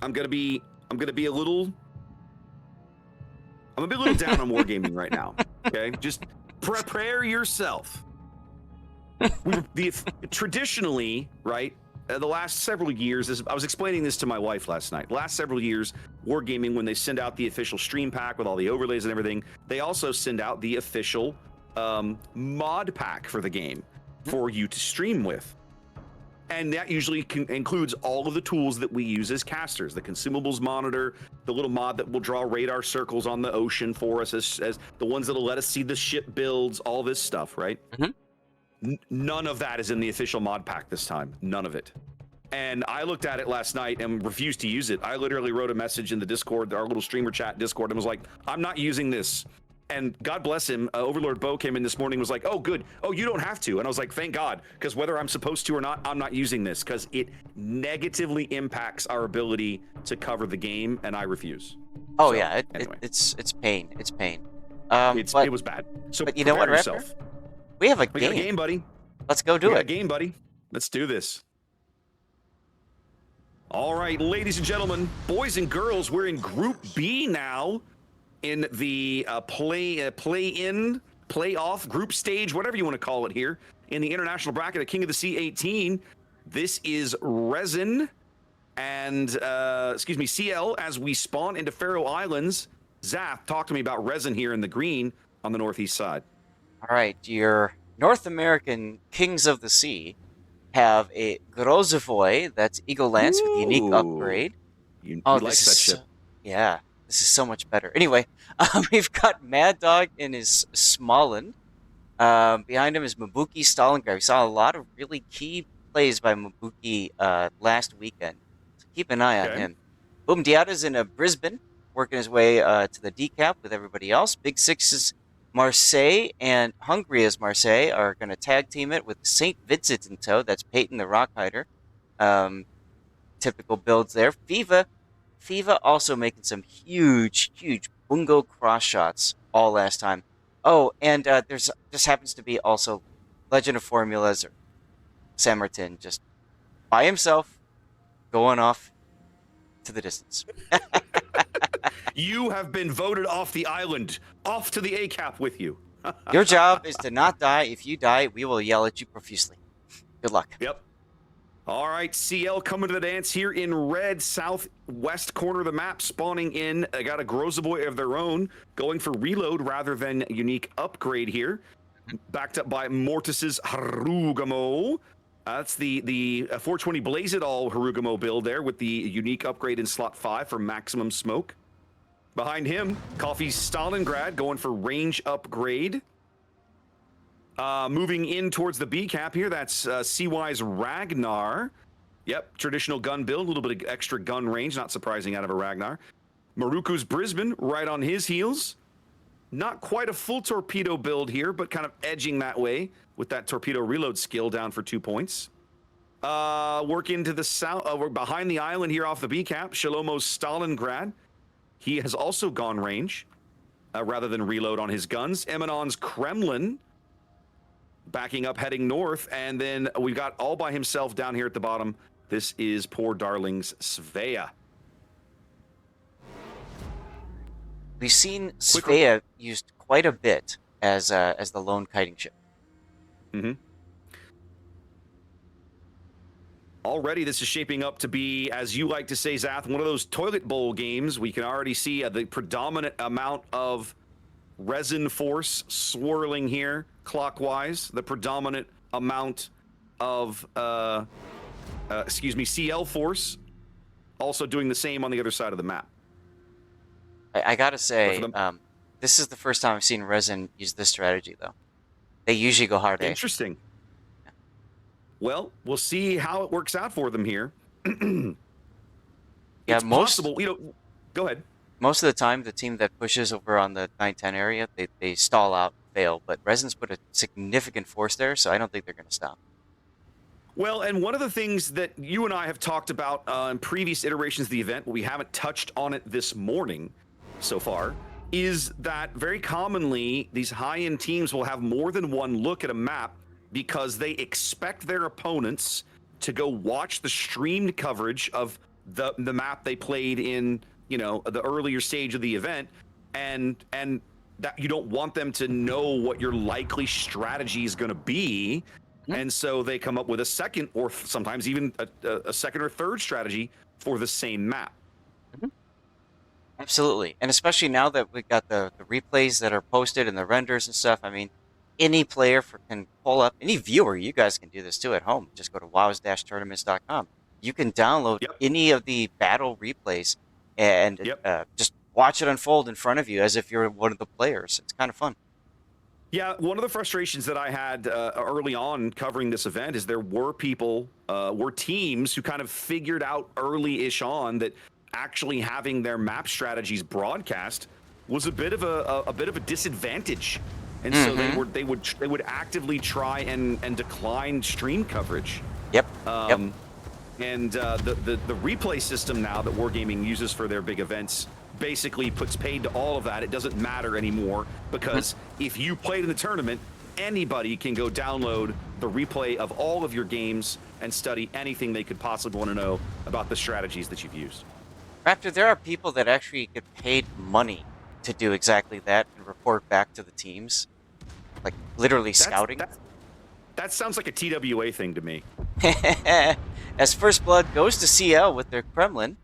I'm gonna be a little down on wargaming right now. Okay, just prepare yourself. Traditionally, right, the last several years, I was explaining this to my wife last night. Last several years, wargaming, when they send out the official stream pack with all the overlays and everything, they also send out the official mod pack for the game for you to stream with. And that usually includes all of the tools that we use as casters, the consumables monitor, the little mod that will draw radar circles on the ocean for us, as the ones that'll let us see the ship builds, all this stuff, right? None of that is in the official mod pack this time. None of it. And I looked at it last night and refused to use it. I literally wrote a message in the Discord, our little streamer chat Discord, and was like, I'm not using this. And God bless him, Overlord Bo came in this morning and was like, oh, good. Oh, you don't have to. And I was like, thank God, because whether I'm supposed to or not, I'm not using this because it negatively impacts our ability to cover the game, and I refuse. Oh, so, yeah. Anyway. It's pain. It's pain. It was bad. So but you know what, yourself. We have a We game. got a game, buddy. Let's go do it. A game, buddy. Let's do this. All right, ladies and gentlemen, boys and girls, we're in Group B now in the play-in, playoff, group stage, whatever you want to call it here, in the international bracket of King of the Sea 18. This is RESIN and, CL as we spawn into Faroe Islands. Zath, talk to me about RESIN here in the green on the northeast side. All right, your North American Kings of the Sea have a Grozovoy, that's Eagle Lance with the unique upgrade. You like that ship. Yeah, this is so much better. Anyway, we've got Mad Dog in his Småland. Behind him is Mabuki Stalingrad. We saw a lot of really key plays by Mabuki last weekend. So keep an eye on him. Boom Diata's in Brisbane, working his way to the decap with everybody else. Big Six's Marseille and Hungaria's Marseille are going to tag team it with St. Vincent in tow. That's Peyton the Rockhider. typical builds there. FIFA also making some huge bungo cross shots all last time. Oh, and there's just happens to be also Legend of Formulas or San Martin just by himself going off to the distance. You have been voted off the island. Off to the A-cap with you. Your job is to not die. If you die, we will yell at you profusely. Good luck. Yep. All right, CL coming to the dance here in red, southwest corner of the map, spawning in. They got a Grozaboy of their own, going for reload rather than unique upgrade here. Backed up by Mortis's Harugamo. That's the 420 Blaze It All Harugamo build there with the unique upgrade in slot 5 for maximum smoke. Behind him, Coffee's Stalingrad going for range upgrade. Moving in towards the B cap here, that's CY's Ragnar. Yep, traditional gun build, a little bit of extra gun range, not surprising out of a Ragnar. Maruku's Brisbane right on his heels. Not quite a full torpedo build here, but kind of edging that way with that torpedo reload skill down for 2 points. Work into the south, we're behind the island here off the B cap, Shalomo's Stalingrad. He has also gone range rather than reload on his guns. Eminon's Kremlin backing up, heading north, and then we've got all by himself down here at the bottom. This is poor darling's Svea. We've seen Svea used quite a bit as the lone kiting ship. Mm-hmm. Already, this is shaping up to be, as you like to say, Zath, one of those toilet bowl games. We can already see the predominant amount of resin force swirling here clockwise, the predominant amount of CL force also doing the same on the other side of the map. I gotta say, this is the first time I've seen resin use this strategy, though. They usually go hard A. Interesting. Yeah. Well, we'll see how it works out for them here. It's possible, go ahead. Most of the time, the team that pushes over on the 9-10 area, they stall out, fail. But Resin's put a significant force there, so I don't think they're going to stop. Well, and one of the things that you and I have talked about in previous iterations of the event, we haven't touched on it this morning so far, is that very commonly these high-end teams will have more than one look at a map because they expect their opponents to go watch the streamed coverage of the map they played in, the earlier stage of the event, and that you don't want them to know what your likely strategy is going to be. And so they come up with a second or sometimes even a second or third strategy for the same map. Absolutely. And especially now that we've got the replays that are posted and the renders and stuff, I mean, any player can pull up, any viewer, you guys can do this too at home. Just go to wows-tournaments.com. You can download any of the battle replays and just watch it unfold in front of you as if you're one of the players. It's kind of fun. Yeah, one of the frustrations that I had early on covering this event is there were teams who kind of figured out early-ish on that actually having their map strategies broadcast was a bit of a disadvantage, and so they would actively try and decline stream coverage. And the replay system now that Wargaming uses for their big events basically puts paid to all of that. It doesn't matter anymore because if you played in the tournament, anybody can go download the replay of all of your games and study anything they could possibly want to know about the strategies that you've used. Raptor, there are people that actually get paid money to do exactly that and report back to the teams, like literally scouting. That sounds like a TWA thing to me. As First Blood goes to CL with their Kremlin,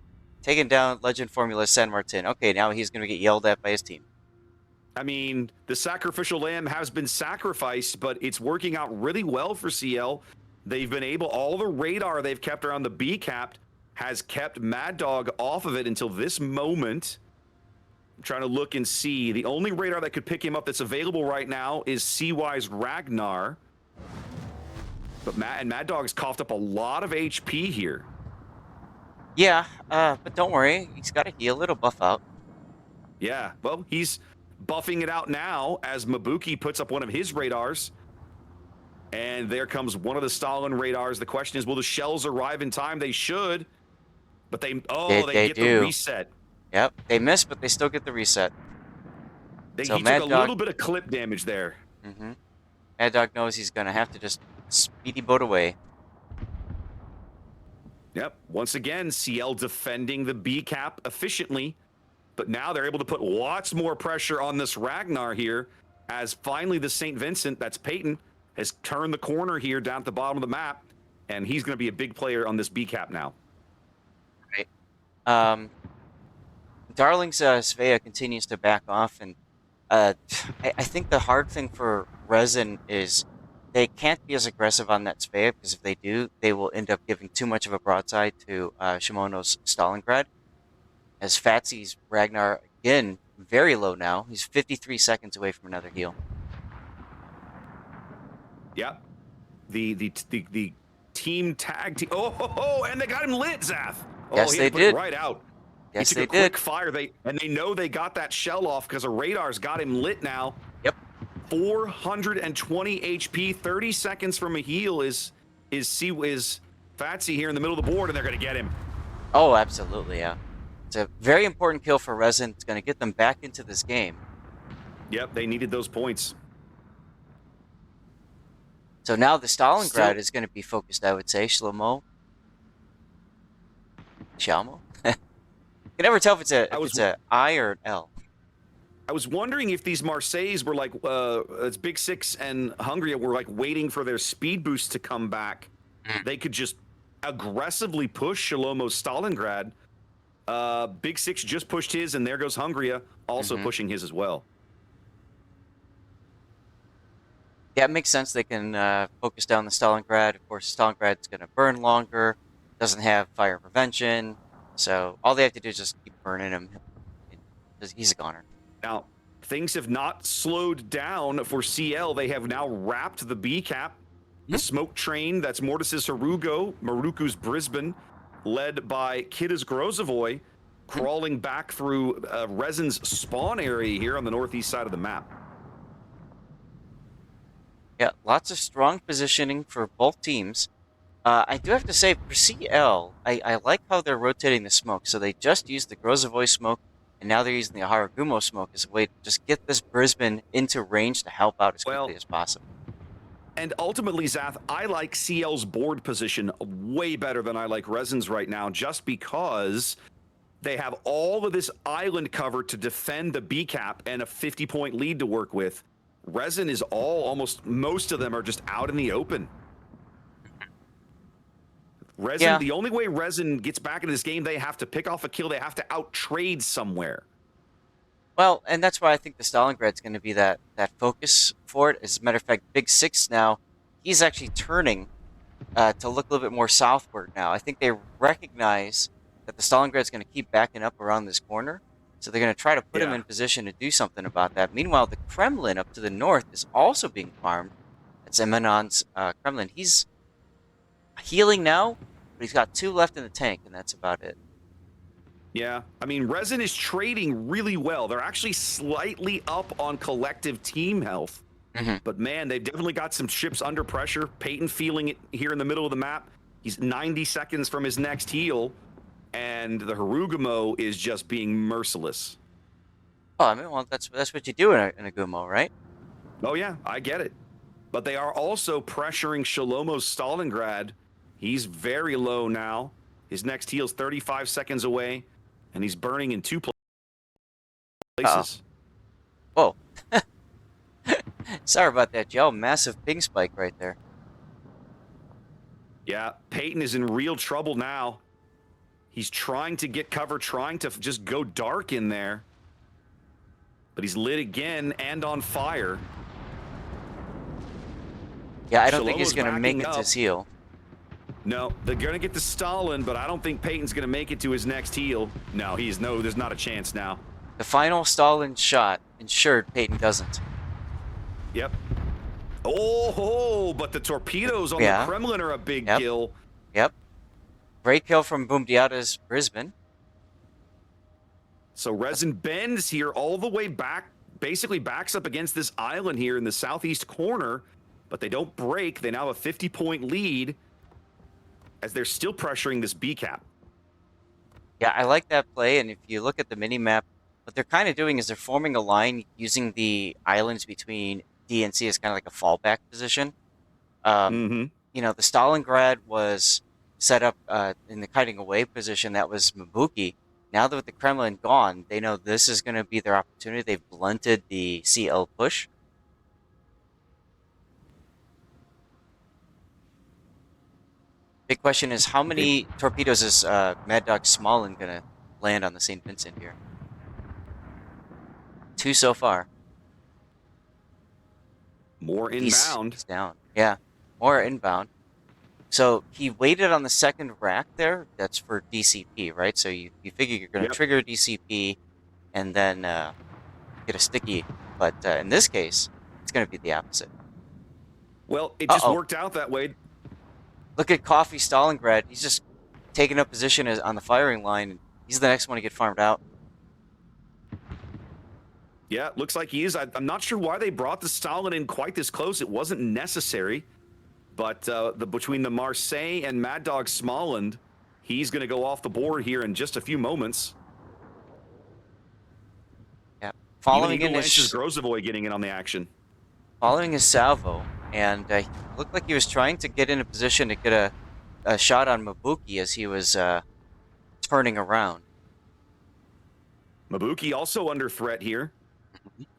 taking down Legend Formula San Martin. Okay, now he's going to get yelled at by his team. I mean, the sacrificial lamb has been sacrificed, but it's working out really well for CL. They've been able, all the radar they've kept around the B cap has kept Mad Dog off of it until this moment. I'm trying to look and see. The only radar that could pick him up that's available right now is CY's Ragnar. But Mad Dog's coughed up a lot of HP here. Yeah, but don't worry. He's got to heal. It'll buff out. Yeah, well, he's buffing it out now as Mabuki puts up one of his radars. And there comes one of the Stalin radars. The question is, will the shells arrive in time? They should. But they They get the do. reset. Yep, they missed, but they still get the reset. So He took a Mad Dog, little bit of clip damage there. Mad Dog knows he's gonna have to just speedy boat away. Yep. Once again, CL defending the B cap efficiently, but now they're able to put lots more pressure on this Ragnar here, as finally the St. Vincent, that's Peyton, has turned the corner here down at the bottom of the map, and he's going to be a big player on this B cap now. Right. Darling's Svea continues to back off, and I think the hard thing for Resin is they can't be as aggressive on that Svea, because if they do, they will end up giving too much of a broadside to Shimono's Stalingrad. As Fatsy's Ragnar, again, very low now. He's 53 seconds away from another heal. Yep. The team tag team. Oh, and they got him lit, Zath. Oh, Yes, he they had to put it did. right out. Yes, he they took a quick did. fire. They know they got that shell off because the radar's got him lit now. Yep. 420 HP, 30 seconds from a heal is Fatsy here in the middle of the board, and they're going to get him. Oh, absolutely, yeah. It's a very important kill for Resin. It's going to get them back into this game. Yep, they needed those points. So now the Stalingrad is going to be focused, I would say. Shalmo. You can never tell if it's a I or an L. I was wondering if these Marseilles were like, it's Big Six and Hungary were like waiting for their speed boost to come back. They could just aggressively push Shalomo's Stalingrad. Big Six just pushed his, and there goes Hungary also pushing his as well. Yeah, it makes sense. They can focus down the Stalingrad. Of course, Stalingrad's going to burn longer, doesn't have fire prevention, so all they have to do is just keep burning him. He's a goner. Now, things have not slowed down for CL. They have now wrapped the B cap. The smoke train, that's Mortis's Harugo, Maruku's Brisbane, led by Kita's Grozovoy, crawling back through Resin's spawn area here on the northeast side of the map. Yeah, lots of strong positioning for both teams. I do have to say, for CL, I like how they're rotating the smoke. So they just used the Grozovoy smoke, and now they're using the Haragumo smoke as a way to just get this Brisbane into range to help out as quickly as possible. And ultimately, Zath, I like CL's board position way better than I like Resin's right now, just because they have all of this island cover to defend the B cap and a 50-point lead to work with. Resin is most of them are just out in the open. Resin, the only way Resin gets back into this game, they have to pick off a kill. They have to out-trade somewhere. Well, and that's why I think the Stalingrad's going to be that focus for it. As a matter of fact, Big Six now, he's actually turning to look a little bit more southward now. I think they recognize that the Stalingrad's going to keep backing up around this corner, so they're going to try to put him in position to do something about that. Meanwhile, the Kremlin up to the north is also being farmed. It's Emenon's Kremlin. He's healing now, but he's got 2 left in the tank, and that's about it. Yeah, I mean, Resin is trading really well. They're actually slightly up on collective team health. But man, they've definitely got some ships under pressure. Peyton feeling it here in the middle of the map. He's 90 seconds from his next heal, and the Harugumo is just being merciless. Oh, I mean, well, that's what you do in a Gumo, right? Oh yeah, I get it. But they are also pressuring Shalomo's Stalingrad. He's very low now. His next heal's 35 seconds away, and he's burning in 2 places. Whoa. Sorry about that, Joe. Massive ping spike right there. Yeah, Peyton is in real trouble now. He's trying to get cover, trying to just go dark in there. But he's lit again and on fire. Yeah, I don't think he's going to make it to his heal. No, they're going to get to Stalin, but I don't think Peyton's going to make it to his next heal. No, there's not a chance now. The final Stalin shot ensured Peyton doesn't. Yep. Oh, but the torpedoes on the Kremlin are a big kill. Yep. Great kill from Boomdiata's Brisbane. So Resin bends here all the way back, basically backs up against this island here in the southeast corner, but they don't break. They now have a 50-point lead as they're still pressuring this B cap. Yeah, I like that play. And if you look at the mini map, what they're kind of doing is they're forming a line using the islands between D and C as kind of like a fallback position. Um, Mm-hmm. the Stalingrad was set up in the kiting away position. That was Mabuki. Now that with the Kremlin gone, they know this is going to be their opportunity. They've blunted the CL push. Big question is how many torpedoes is Mad Dog Smolin going to land on the St. Vincent here? 2 so far. More He's inbound. down. Yeah, more inbound. So he waited on the second rack there. That's for DCP, right? So you figure you're going to Yep. trigger DCP and then get a sticky. But in this case, it's going to be the opposite. Well, it just Uh-oh. worked out that way. Look at Coffee Stalingrad. He's just taking up position on the firing line. And he's the next one to get farmed out. Yeah, looks like he is. I'm not sure why they brought the Stalin in quite this close. It wasn't necessary. But between the Marseille and Mad Dog Smoland, he's going to go off the board here in just a few moments. Yeah. Following Even in his Grozovoy getting in on the action. Following his salvo, and he looked like he was trying to get in a position to get a shot on Mabuki as he was turning around. Mabuki also under threat here.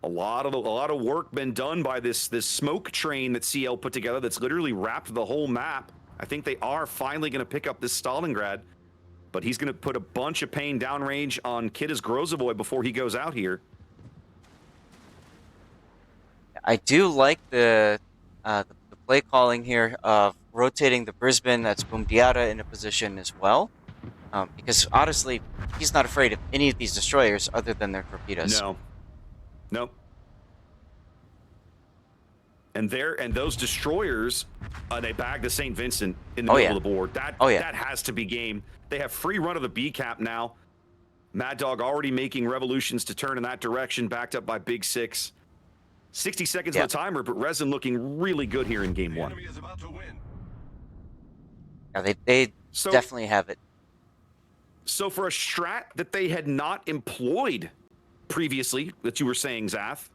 A lot of work been done by this smoke train that CL put together that's literally wrapped the whole map. I think they are finally going to pick up this Stalingrad, but he's going to put a bunch of pain downrange on Kidda's Grozovoy before he goes out here. I do like the play calling here of rotating the Brisbane, that's Boomdiata, in a position as well. Because honestly, he's not afraid of any of these destroyers other than their torpedoes. No. And those destroyers, they bag the St. Vincent in the middle of the board. That has to be game. They have free run of the B cap now. Mad Dog already making revolutions to turn in that direction, backed up by Big Six. 60 seconds on the timer, but Resin looking really good here in game one. Yeah, they definitely have it. So for a strat that they had not employed previously, that you were saying, Zath,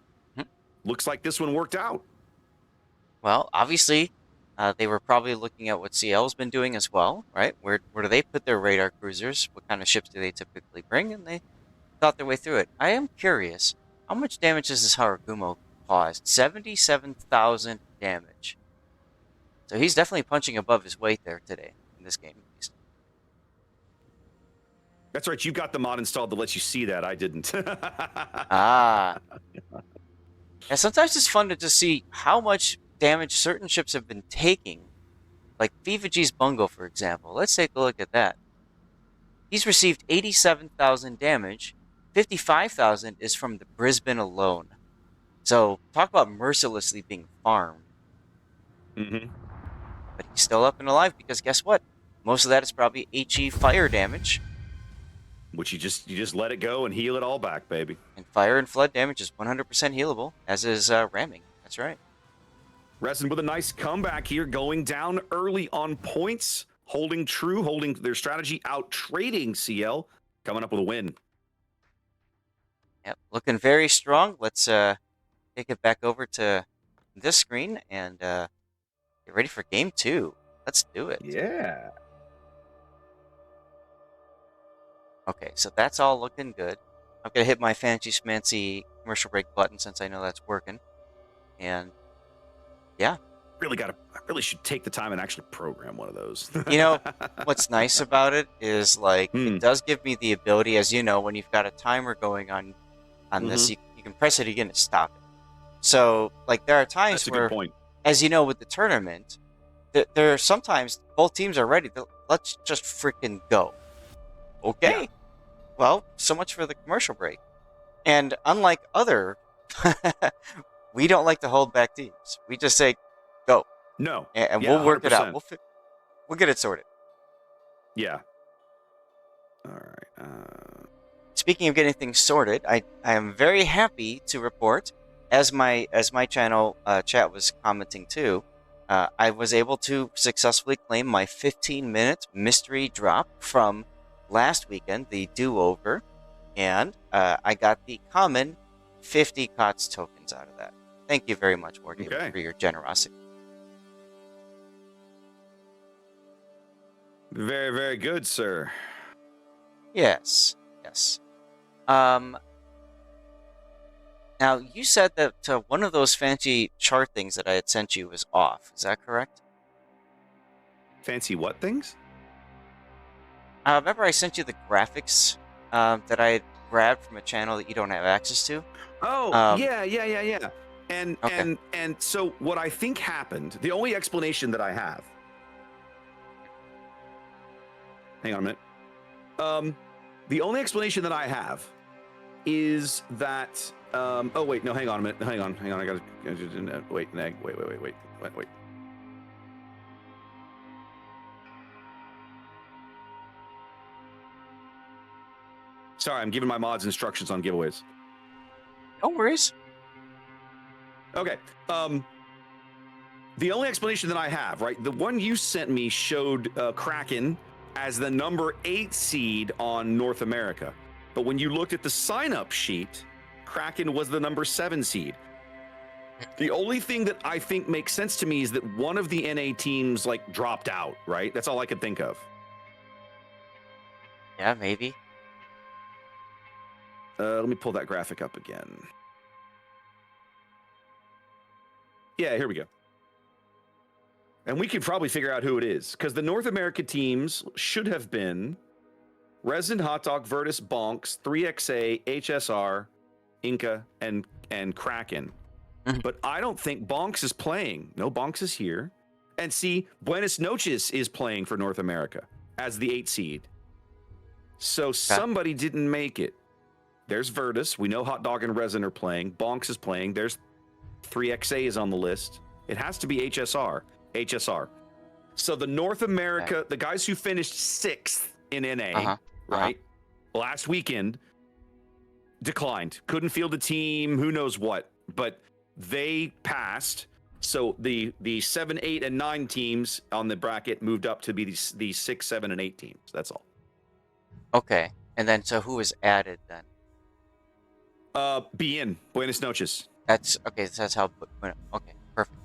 looks like this one worked out. Well, obviously, they were probably looking at what CL's been doing as well, right? Where do they put their radar cruisers? What kind of ships do they typically bring? And they thought their way through it. I am curious, how much damage does this Haragumo caused? 77,000 damage. So he's definitely punching above his weight there today, in this game at least. That's right, you got the mod installed that lets you see that. I didn't. Ah. And sometimes it's fun to just see how much damage certain ships have been taking. Like Viva G's Bungo, for example. Let's take a look at that. He's received 87,000 damage. 55,000 is from the Brisbane alone. So talk about mercilessly being farmed. But he's still up and alive because guess what? Most of that is probably HE fire damage. Which you just let it go and heal it all back, baby. And fire and flood damage is 100% healable, as is ramming. That's right. Resin with a nice comeback here, going down early on points, holding true, holding their strategy, out trading CL, coming up with a win. Yep, looking very strong. Let's take it back over to this screen and get ready for game 2. Let's do it. Yeah. Okay, so that's all looking good. I'm going to hit my fancy schmancy commercial break button since I know that's working. And yeah. I really should take the time and actually program one of those. You know, what's nice about it is like it does give me the ability, as you know, when you've got a timer going on this, you can press it again to stop it. So like there are times where, as you know, with the tournament, there are sometimes both teams are ready. Let's just freaking go. Okay. Yeah. Well, so much for the commercial break. And unlike other, we don't like to hold back teams. We just say, go. No. And we'll work 100%. It out. We'll get it sorted. Yeah. All right. Speaking of getting things sorted, I am very happy to report, as my channel chat was commenting too, I was able to successfully claim my 15-minute mystery drop from last weekend, the do-over, and I got the common 50 KOTS tokens out of that. Thank you very much, War David, Okay. for your generosity. Very, very good, sir. Yes, yes. Now, you said that one of those fancy chart things that I had sent you was off. Is that correct? Fancy what things? Remember I sent you the graphics that I had grabbed from a channel that you don't have access to? Oh, yeah. And Okay. and so what I think happened, the only explanation that I have. Hang on a minute. The only explanation that I have is that oh wait, no, hang on a minute. Hang on. I gotta wait. Sorry, I'm giving my mods instructions on giveaways. No worries. Okay. The only explanation that I have, right? The one you sent me showed Kraken as the number 8 seed on North America. But when you looked at the sign-up sheet, Kraken was the number 7 seed. The only thing that I think makes sense to me is that one of the NA teams like dropped out, right? That's all I could think of. Yeah, maybe. Let me pull that graphic up again. Yeah, here we go. And we could probably figure out who it is, because the North America teams should have been Resin, Hot Dog, Virtus, Bonks, 3XA, HSR, Inca, and Kraken. Mhm. But I don't think Bonks is playing. No, Bonks is here. And see, Buenos Noches is playing for North America as the 8 seed. So somebody didn't make it. There's Virtus. We know Hot Dog and Resin are playing. Bonks is playing. There's 3XA is on the list. It has to be HSR. So the North America, the guys who finished 6th in NA, right, last weekend, declined. Couldn't field a team, who knows what, but they passed. So the 7, 8, and 9 teams on the bracket moved up to be the 6, 7, and 8 teams. That's all. Okay. And then, so who was added then? BN, Buenos Noches. That's okay. So that's how. Okay, perfect.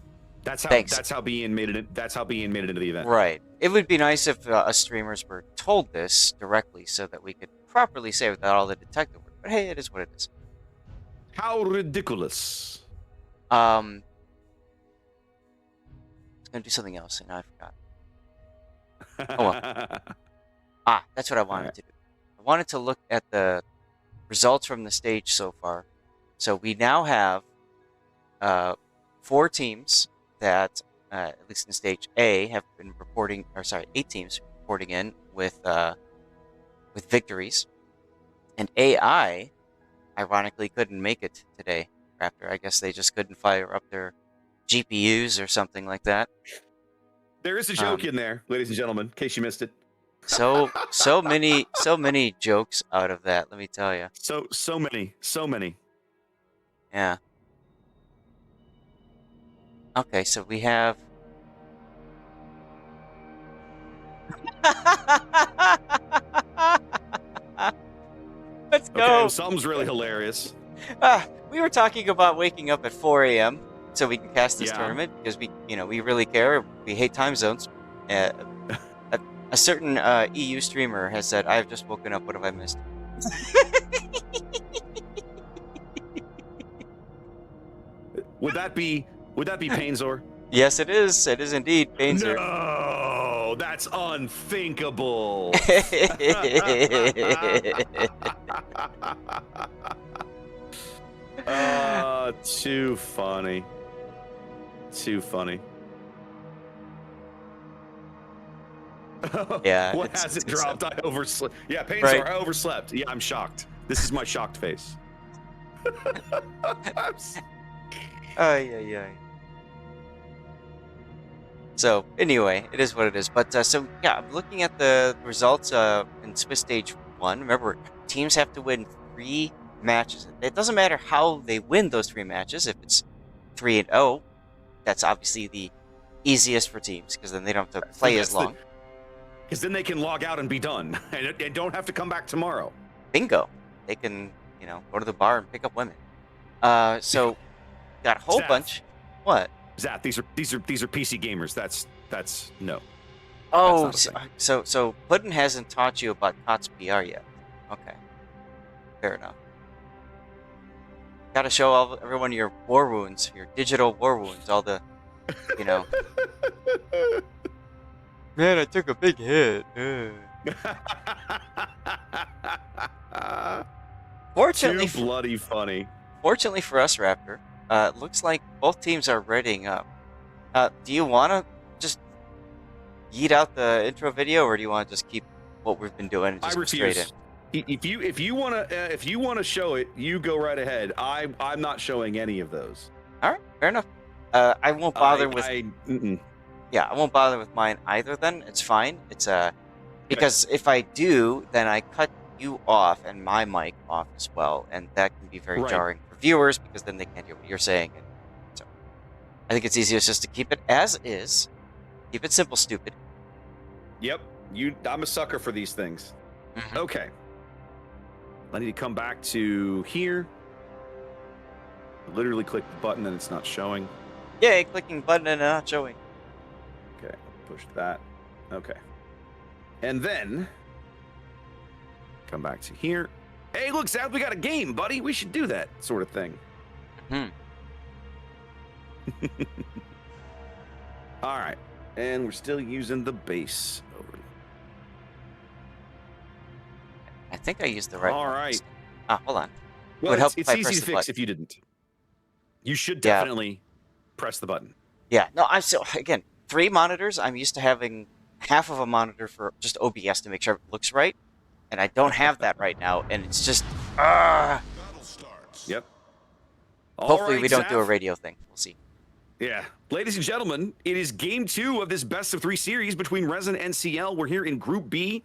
That's how. Thanks. That's how BN made it. That's how BN made it into the event. Right. It would be nice if us streamers were told this directly, so that we could properly say without all the detective work. But hey, it is what it is. How ridiculous! I was gonna do something else, and I forgot. Oh well. That's what I wanted to do. I wanted to look at the results from the stage so far. So we now have 4 teams that, at least in stage A, have been reporting, or sorry, 8 teams reporting in with victories, and AI, ironically, couldn't make it today. After, I guess they just couldn't fire up their GPUs or something like that. There is a joke in there, ladies and gentlemen, in case you missed it. So many jokes out of that. Let me tell you. So many. Yeah. Okay, so we have. Let's go. Okay, something's really hilarious. We were talking about waking up at 4 a.m. so we can cast this tournament because we really care. We hate time zones. A certain EU streamer has said, "I've just woken up. What have I missed?" Would that be Painzor? Yes, it is. It is indeed Painzor. No, that's unthinkable. Too funny. Yeah. What has it dropped? I overslept. Yeah, Painzor, Right. I overslept. Yeah, I'm shocked. This is my shocked face. Yeah. So anyway, it is what it is. But so yeah, I'm looking at the results in Swiss Stage 1. Remember, teams have to win 3 matches. It doesn't matter how they win those 3 matches. If it's 3-0, that's obviously the easiest for teams because then they don't have to play as long. Because then they can log out and be done, and don't have to come back tomorrow. Bingo. They can, go to the bar and pick up women. So got a whole Zap. bunch. What? Zap, these are PC gamers. That's no. Oh, That's not a thing. so Puddin hasn't taught you about KOTS PR yet. Okay. Fair enough. Got to show everyone your war wounds, your digital war wounds, all the, Man, I took a big hit. Fortunately, Too bloody funny. Fortunately for us, Raptor, looks like both teams are readying up. Do you want to just yeet out the intro video, or do you want to just keep what we've been doing and just I go straight in? If you wanna show it, you go right ahead. I'm not showing any of those. All right, fair enough. I won't bother with. Yeah, I won't bother with mine either. Then it's fine. It's because if I do, then I cut you off and my mic off as well, and that can be very jarring for viewers because then they can't hear what you're saying. And so I think it's easiest just to keep it as is. Keep it simple, stupid. Yep. I'm a sucker for these things. Mm-hmm. Okay. I need to come back to here. Literally click the button and it's not showing. Yay, clicking button and not showing. Okay, push that. Okay. And then come back to here. Hey, look, Zap, we got a game, buddy. We should do that sort of thing. All right. And we're still using the base overlay. I think I used the right All one. right. Hold on. Well, would help it's if I easy press to the fix button. if you didn't. You should definitely press the button. Yeah. No, again, 3 monitors. I'm used to having half of a monitor for just OBS to make sure it looks right, and I don't have that right now, and it's just. Yep. Hopefully we don't do a radio thing. We'll see. Yeah. Ladies and gentlemen, it is game 2 of this best of 3 series between RESIN and CL. We're here in Group B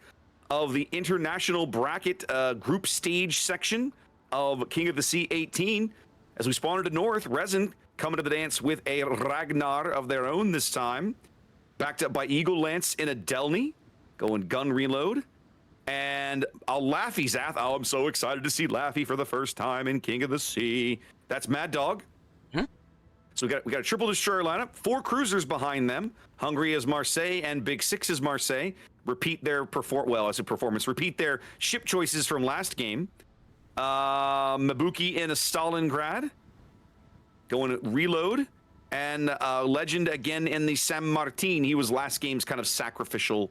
of the international bracket group stage section of King of the Sea 18. As we spawn into North, RESIN coming to the dance with a Ragnar of their own this time. Backed up by Eagle Lance in a Delny, going gun reload. And a Laffy Zath. Oh, I'm so excited to see Laffy for the first time in King of the Sea. That's Mad Dog. So we got a triple destroyer lineup, 4 cruisers behind them. Hungry as Marseille and Big Six as Marseille. Repeat their repeat their ship choices from last game. Mabuki in a Stalingrad. Going to reload. And Legend again in the San Martin. He was last game's kind of sacrificial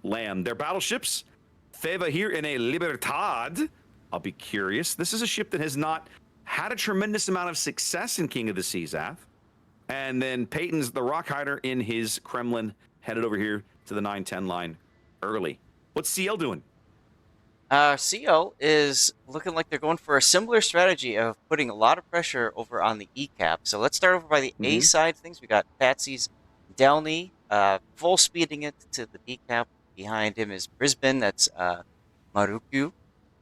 lamb. Their battleships. Feva here in a Libertad. I'll be curious. This is a ship that has not had a tremendous amount of success in King of the Sea, Zath. And then Peyton's the Rockhider in his Kremlin, headed over here to the 910 line early. What's CL doing? CL is looking like they're going for a similar strategy of putting a lot of pressure over on the E cap. So let's start over by the A side of things. We got Patsy's Delny, full speeding it to the D cap. Behind him is Brisbane, that's Maruku.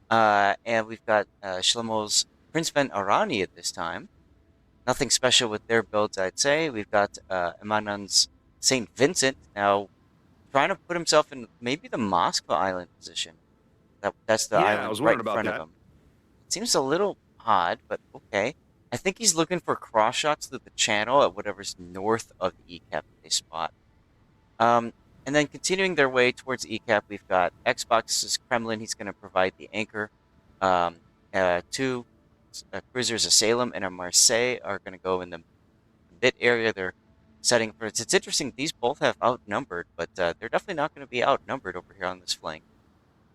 And we've got Shlomo's Prince Ben Arani at this time. Nothing special with their builds, I'd say. We've got Emanan's St. Vincent now trying to put himself in maybe the Moskva Island position. That's the island I was right in about front that. of him. It seems a little odd, but okay. I think he's looking for cross shots through the channel at whatever's north of the E-cap they spot. And then continuing their way towards E-cap, we've got Xbox's Kremlin. He's going to provide the anchor. 2 cruisers, a Salem and a Marseille, are going to go in the mid area. They're setting for it. It's interesting. These both have outnumbered, but they're definitely not going to be outnumbered over here on this flank.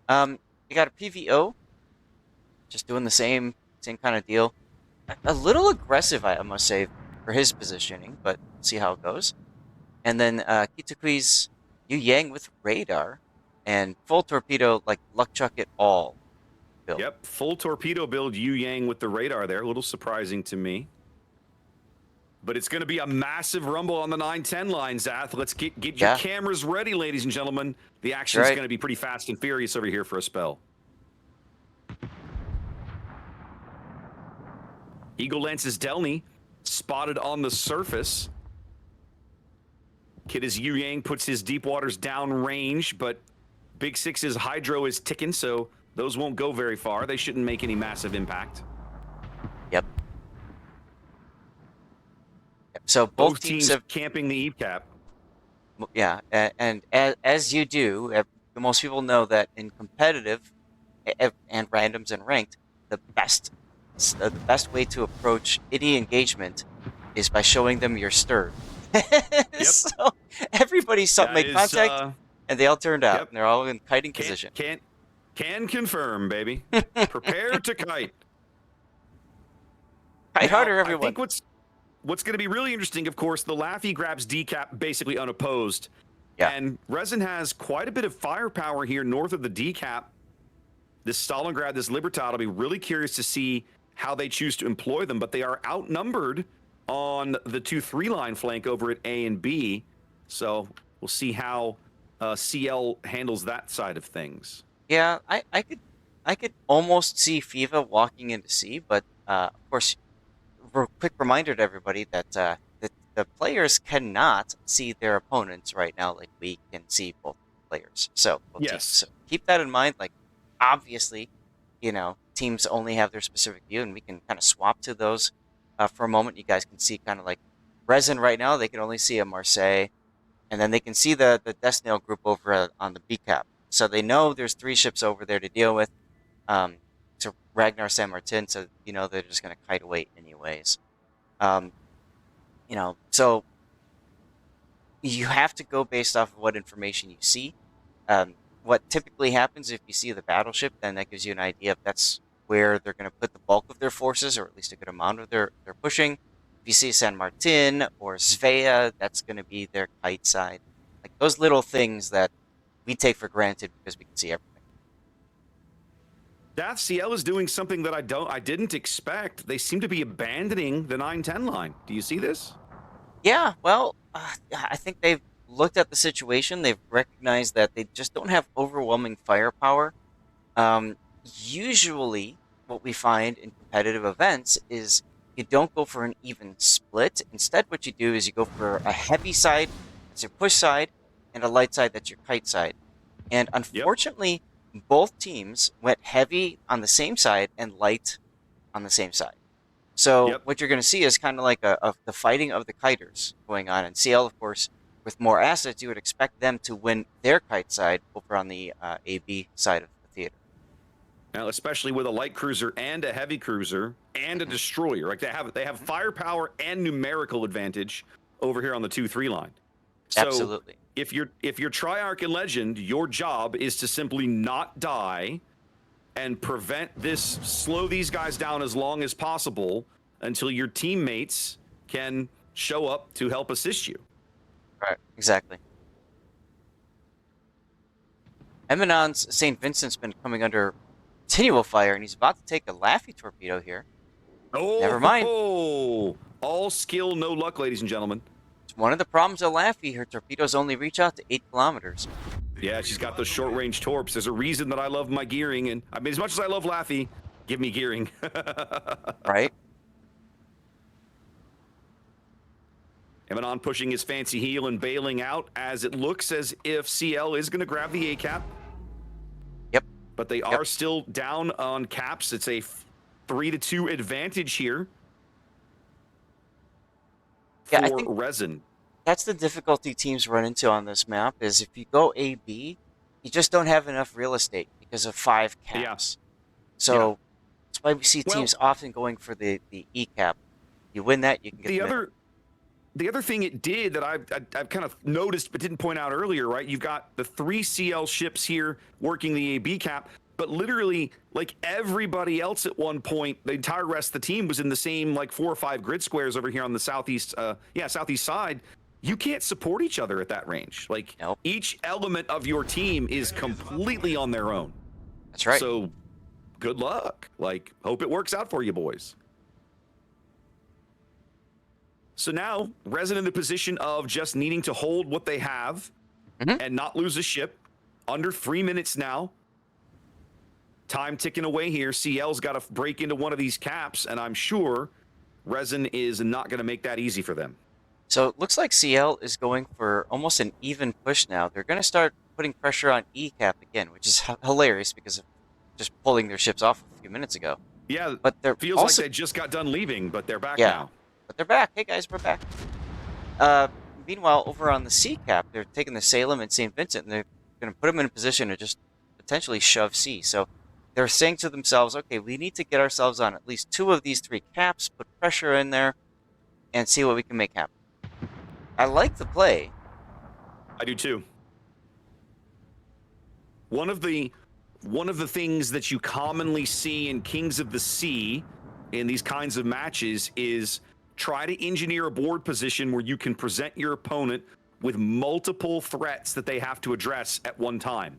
You got a PVO, just doing the same kind of deal. A little aggressive, I must say, for his positioning, but see how it goes. And then Kitakui's Yu Yang with radar and full torpedo, like Luck Chuck it all build. Yep, full torpedo build Yu Yang with the radar there. A little surprising to me. But it's going to be a massive rumble on the 910 line, Zath. Let's get your cameras ready, ladies and gentlemen. The action is going to be pretty fast and furious over here for a spell. Eagle Lance's Delny spotted on the surface. Kid as Yu Yang puts his deep waters down range, but Big Six's hydro is ticking, so those won't go very far. They shouldn't make any massive impact. Yep. So both teams have camping the Eve cap. Yeah, and as you do, most people know that in competitive and randoms and ranked, the best way to approach any engagement is by showing them your stir. Yep. So everybody made contact, and they all turned out, and they're all in kiting position. Can confirm, baby. Prepare to kite. Kite harder, everyone. I think what's going to be really interesting, of course, the Laffy grabs D-cap basically unopposed. Yeah. And Resin has quite a bit of firepower here north of the D-cap. This Stalingrad, this Libertad, I'll be really curious to see how they choose to employ them, but they are outnumbered on the 2-3 line flank over at A and B. So we'll see how CL handles that side of things. Yeah, I could almost see FIFA walking into C, but of course, quick reminder to everybody that the players cannot see their opponents right now like we can see both players. So yes, teams. So keep that in mind. Like obviously, teams only have their specific view, and we can kind of swap to those for a moment. You guys can see kind of like Resin right now. They can only see a Marseille, and then they can see the Desnail group over on the B cap. So they know there's 3 ships over there to deal with. To Ragnar San Martin, so they're just going to kite away anyways. So you have to go based off of what information you see. What typically happens if you see the battleship, then that gives you an idea if that's where they're going to put the bulk of their forces, or at least a good amount of their pushing. If you see San Martin or Svea, that's going to be their kite side. Like those little things that we take for granted because we can see everything. Dath, CL is doing something that I didn't expect. They seem to be abandoning the 9-10 line. Do you see this? Yeah, well, I think they've looked at the situation. They've recognized that they just don't have overwhelming firepower. Usually, what we find in competitive events is you don't go for an even split. Instead, what you do is you go for a heavy side, that's your push side, and a light side, that's your kite side. And unfortunately, both teams went heavy on the same side and light on the same side. So what you're going to see is kind of like the fighting of the kiters going on. And CL, of course, with more assets, you would expect them to win their kite side over on the AB side of the theater. Now, especially with a light cruiser and a heavy cruiser and a destroyer, like they have firepower and numerical advantage over here on the 2-3 line. So absolutely. If you're Triarch and Legend, your job is to simply not die and slow these guys down as long as possible until your teammates can show up to help assist you. Right, exactly. Eminon's St. Vincent's been coming under continual fire, and he's about to take a Laffy torpedo here. Oh, never mind. All skill, no luck, ladies and gentlemen. It's one of the problems of Laffy. Her torpedoes only reach out to 8 kilometers. Yeah, she's got those short-range torps. There's a reason that I love my gearing, and I mean, as much as I love Laffy, give me gearing. Right. Emanon pushing his fancy heel and bailing out as it looks as if CL is going to grab the A-cap. Yep. But they are still down on caps. It's a 3-2 advantage here for I think Resin. That's the difficulty teams run into on this map, is if you go AB, you just don't have enough real estate because of 5 caps. So that's why we see teams often going for the E cap. You win that, you can get the other thing it did that I've kind of noticed but didn't point out earlier, right? You've got the 3 CL ships here working the AB cap, but literally, like everybody else at one point, the entire rest of the team was in the same like 4 or 5 grid squares over here on the southeast side. You can't support each other at that range. Like each element of your team is completely on their own. That's right. So good luck. Like, hope it works out for you boys. So now, Resin in the position of just needing to hold what they have and not lose a ship. Under 3 minutes now. Time ticking away here. CL's got to break into one of these caps, and I'm sure Resin is not going to make that easy for them. So it looks like CL is going for almost an even push now. They're going to start putting pressure on ECAP again, which is hilarious because of just pulling their ships off a few minutes ago. Yeah, But they're feels also, like they just got done leaving, but they're back yeah, now. but they're back. Hey guys, we're back. Meanwhile, over on the CCAP, they're taking the Salem and St. Vincent, and they're going to put them in a position to just potentially shove C. So they're saying to themselves, okay, we need to get ourselves on at least 2 of these 3 caps, put pressure in there, and see what we can make happen. I like the play. I do too. One of the things that you commonly see in Kings of the Sea in these kinds of matches is try to engineer a board position where you can present your opponent with multiple threats that they have to address at one time.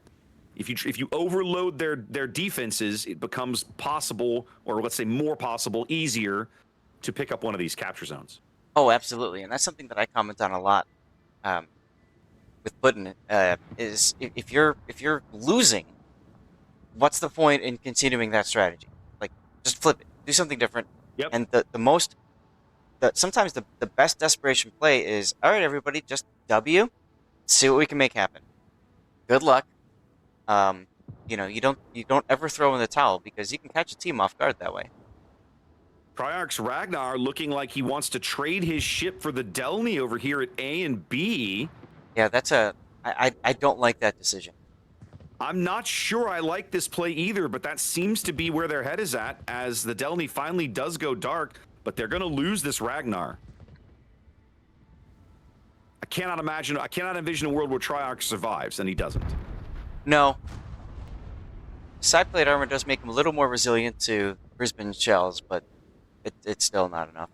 If you overload their defenses, it becomes possible, or let's say more possible, easier to pick up one of these capture zones. Oh, absolutely, and that's something that I comment on a lot with Putin. Is if you're losing, what's the point in continuing that strategy? Like, just flip it, do something different. Yep. And sometimes the best desperation play is, all right, everybody, just W, see what we can make happen. Good luck. You know, you don't ever throw in the towel because you can catch a team off guard that way. Priarch's Ragnar looking like he wants to trade his ship for the Delny over here at A and B. Yeah, I don't like that decision. I'm not sure I like this play either, but that seems to be where their head is at as the Delny finally does go dark, but they're going to lose this Ragnar. I cannot envision a world where Triarch survives, and he doesn't. No. Side plate armor does make him a little more resilient to Brisbane shells, but it's still not enough.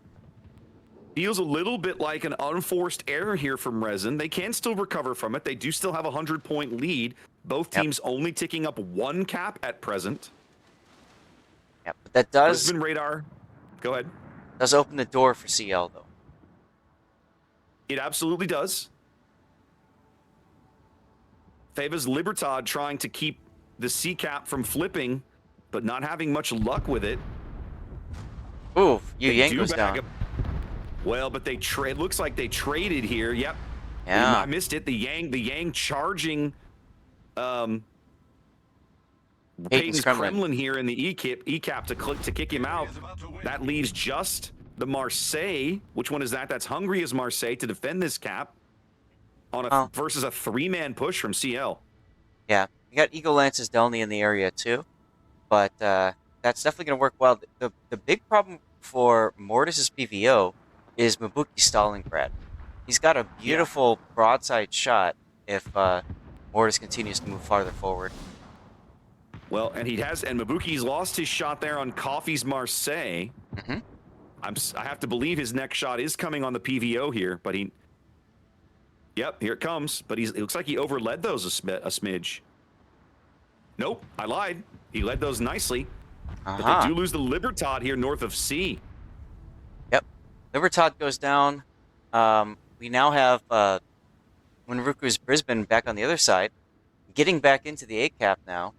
Feels a little bit like an unforced error here from RESIN. They can still recover from it. They do still have a 100-point lead. Both teams only ticking up 1 cap at present. Yeah, but that does... Brisbane radar. Go ahead. Does open the door for CL, though. It absolutely does. Feva's Libertad trying to keep the C cap from flipping, but not having much luck with it. Ooh, Yu Yang goes down. Well, but it looks like they traded here. Yep. Yeah. I missed it. The Yang charging Peyton's Kremlin here in the ECAP to kick him out. That leaves just the Marseille. Which one is that? That's Hungary's Marseille to defend this cap on versus a 3-man push from CL. Yeah, you got Eagle Lance's Delny in the area too, but that's definitely going to work well. The big problem for Mortis's PVO is Mabuki Stalingrad. He's got a beautiful broadside shot if Mortis continues to move farther forward. Well, and Mabuki's lost his shot there on Coffee's Marseille. Mm-hmm. I have to believe his next shot is coming on the PVO here, but yep, here it comes. But it looks like he overled those a smidge. Nope, I lied. He led those nicely. But they do lose the Libertad here north of C. Yep, Libertad goes down. We now have Winruku's Brisbane back on the other side, getting back into the A-cap now.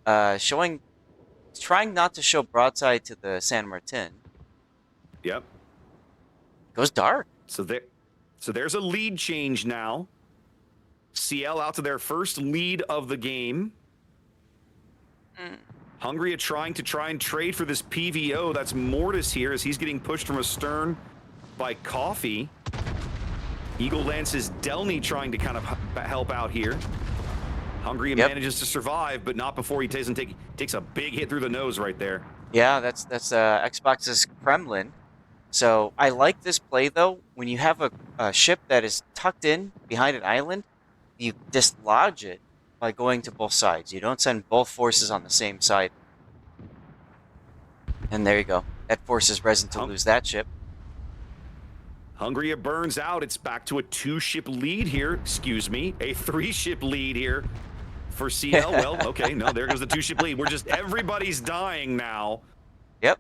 Trying not to show broadside to the San Martin. Yep. Goes dark. So there's a lead change now. CL out to their first lead of the game. Hungary trying to trade for this PVO. That's Mortis here as he's getting pushed from astern by Coffee. Eagle Lance's Delny trying to kind of help out here. Hungary manages to survive, but not before he takes a big hit through the nose right there. Yeah, that's Xbox's Kremlin. So I like this play though. When you have a ship that is tucked in behind an island, you dislodge it by going to both sides. You don't send both forces on the same side. And there you go. That forces RESIN to lose that ship. Hungary burns out. It's back to a 2-ship lead here. Excuse me, a 3-ship lead here for CL. Well, okay, no, there goes the 2-ship lead. Everybody's dying now. Yep.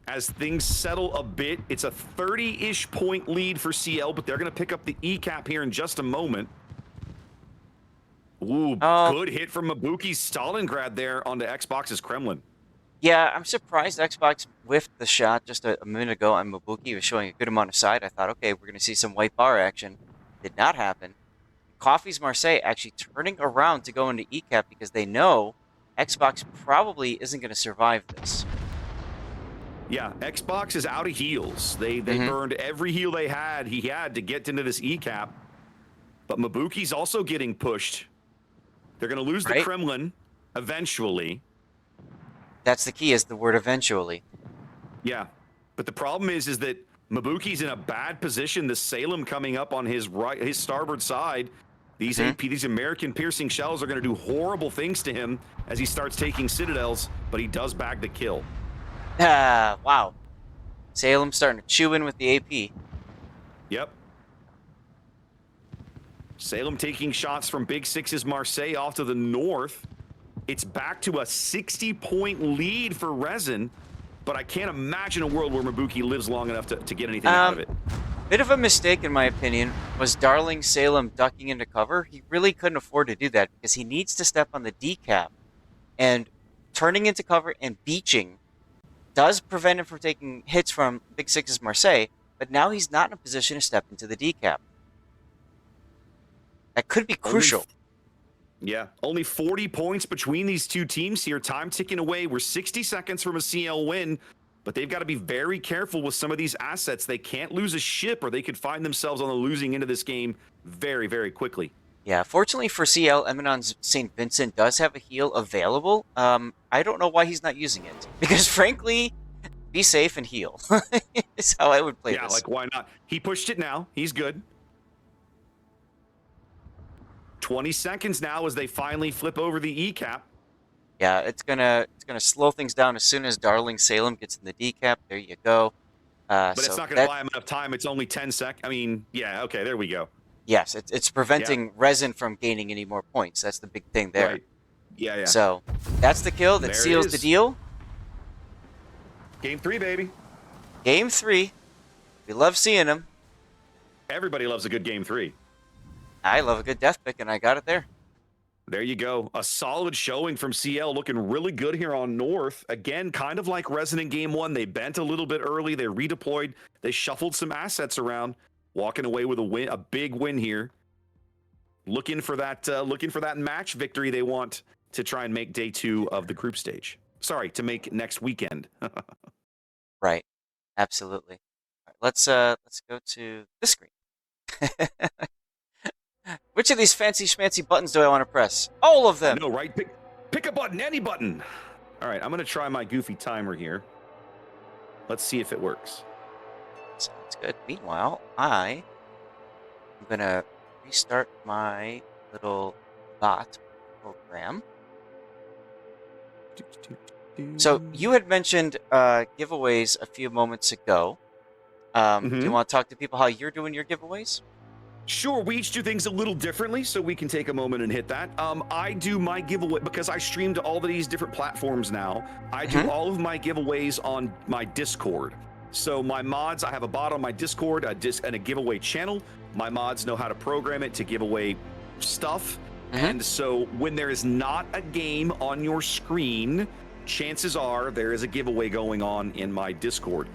As things settle a bit, it's a 30-ish point lead for CL, but they're going to pick up the E-cap here in just a moment. Ooh, good hit from Mabuki's Stalingrad there onto Xbox's Kremlin. Yeah, I'm surprised Xbox whiffed the shot just a minute ago on Mabuki. He was showing a good amount of side. I thought, okay, we're going to see some white bar action. Did not happen. Coffee's Marseille actually turning around to go into ECAP because they know Xbox probably isn't going to survive this. Yeah, Xbox is out of heals. They burned every heal he had to get into this ECAP. But Mabuki's also getting pushed. They're going to lose the Kremlin eventually. That's the key, is the word eventually. Yeah, but the problem is that Mabuki's in a bad position. The Salem coming up on his starboard side. These these American piercing shells are going to do horrible things to him as he starts taking citadels, but he does bag the kill. Wow. Salem starting to chew in with the AP. Yep. Salem taking shots from Big Six's Marseille off to the north. It's back to a 60-point lead for RESIN, but I can't imagine a world where Mabuki lives long enough to get anything out of it. Bit of a mistake, in my opinion, was Darling Salem ducking into cover. He really couldn't afford to do that because he needs to step on the decap. And turning into cover and beaching does prevent him from taking hits from Big Six's Marseille, but now he's not in a position to step into the decap. That could be crucial. Only 40 points between these two teams here. Time ticking away. We're 60 seconds from a CL win, but they've got to be very careful with some of these assets. They can't lose a ship or they could find themselves on the losing end of this game very, very quickly. Yeah, fortunately for CL, Eminon's St. Vincent does have a heal available. I don't know why he's not using it. Because frankly, be safe and heal. Is how I would play this. Yeah, like why not? He pushed it now. He's good. 20 seconds now as they finally flip over the ECAP. Yeah, it's gonna slow things down as soon as Darling Salem gets in the decap. There you go. But it's not going to buy him enough time. It's only 10 seconds. I mean, yeah, okay, there we go. Yes, it's preventing RESIN from gaining any more points. That's the big thing there. Right. Yeah. So that's the kill that seals the deal. Game 3, baby. Game 3. We love seeing them. Everybody loves a good Game 3. I love a good death pick, and I got it there. There you go. A solid showing from CL, looking really good here on North. Again, kind of like Resident Game 1. They bent a little bit early. They redeployed. They shuffled some assets around, walking away with a win, a big win here. Looking for that match victory they want to try and make day 2 of the group stage. Sorry, to make next weekend. Right. Absolutely. All right, let's go to this screen. Which of these fancy schmancy buttons do I want to press? All of them. No, right? Pick a button, any button. All right, I'm going to try my goofy timer here. Let's see if it works. Sounds good. Meanwhile, I am going to restart my little bot program. So you had mentioned giveaways a few moments ago. Do you want to talk to people how you're doing your giveaways? Sure, we each do things a little differently, so we can take a moment and hit that. I do my giveaway, because I stream to all of these different platforms now, I do all of my giveaways on my Discord. So my mods, I have a bot on my Discord, and a giveaway channel. My mods know how to program it to give away stuff. And so when there is not a game on your screen, chances are there is a giveaway going on in my Discord.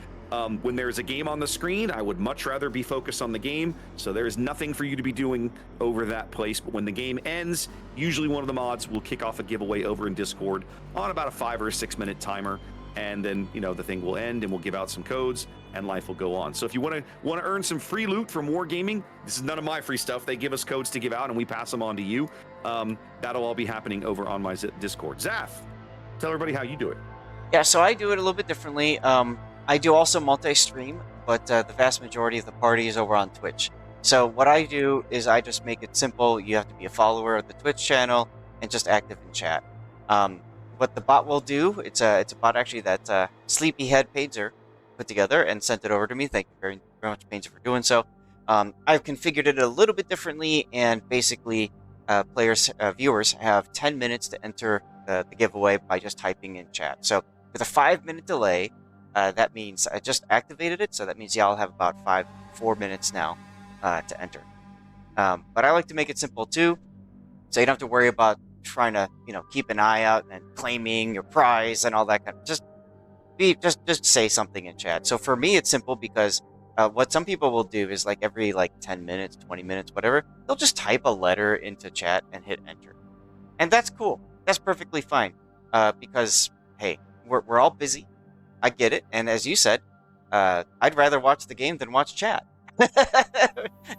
When there's a game on the screen, I would much rather be focused on the game, so there's nothing for you to be doing over that place. But when the game ends, usually one of the mods will kick off a giveaway over in Discord on about a 5 or 6 minute timer, and then the thing will end and we'll give out some codes and life will go on. So if you want to earn some free loot from Wargaming, this is none of my free stuff. They give us codes to give out and we pass them on to you. That'll all be happening over on my Discord. Zaf, tell everybody how you do it. Yeah, so I do it a little bit differently. I do also multi-stream, but the vast majority of the party is over on Twitch. So what I do is I just make it simple. You have to be a follower of the Twitch channel and just active in chat. What the bot will do, it's a bot actually that Sleepyhead Painter put together and sent it over to me. Thank you very, very much, Painter, for doing so. I've configured it a little bit differently, and basically viewers have 10 minutes to enter the giveaway by just typing in chat. So with a 5-minute delay, that means I just activated it, so that means y'all have about 4 minutes now to enter. But I like to make it simple too, so you don't have to worry about trying to keep an eye out and claiming your prize and all that kind of. Just say something in chat. So for me, it's simple because what some people will do is like every like 10 minutes, 20 minutes, whatever, they'll just type a letter into chat and hit enter. And that's cool. That's perfectly fine. Because, hey, we're all busy. I get it. And as you said, I'd rather watch the game than watch chat.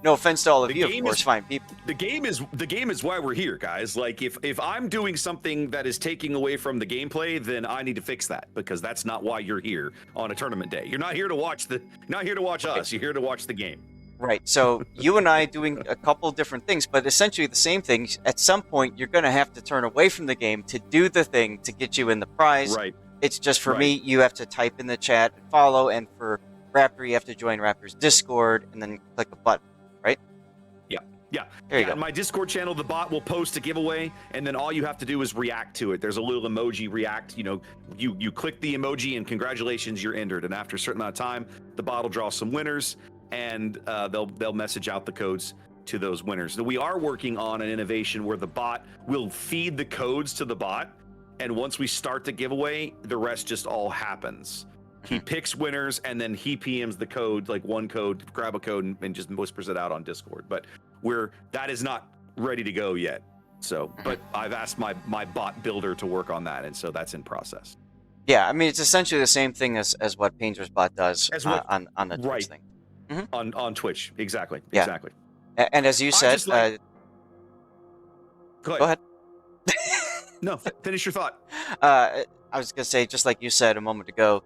No offense to all of you, of course, fine people. The game is why we're here, guys. Like if I'm doing something that is taking away from the gameplay, then I need to fix that, because that's not why you're here on a tournament day. You're not here to watch us. You're here to watch the game. Right. So you and I doing a couple different things, but essentially the same things. At some point, you're going to have to turn away from the game to do the thing to get you in the prize. Right. It's just for me, you have to type in the chat and follow, and for Raptor, you have to join Raptor's Discord and then click a button, right? Yeah. There you go. In my Discord channel, the bot will post a giveaway, and then all you have to do is react to it. There's a little emoji react. You click the emoji, and congratulations, you're entered. And after a certain amount of time, the bot will draw some winners, and they'll message out the codes to those winners. We are working on an innovation where the bot will feed the codes to the bot, and once we start the giveaway, the rest just all happens. He picks winners, and then he PMs the code, like one code, grab a code, and just whispers it out on Discord. But that is not ready to go yet. So, but I've asked my bot builder to work on that, and so that's in process. Yeah, I mean, it's essentially the same thing as what Painter's bot does on the Twitch thing. On Twitch, exactly. Yeah. Exactly. And as you said, go ahead. No, finish your thought. I was gonna say, just like you said a moment ago,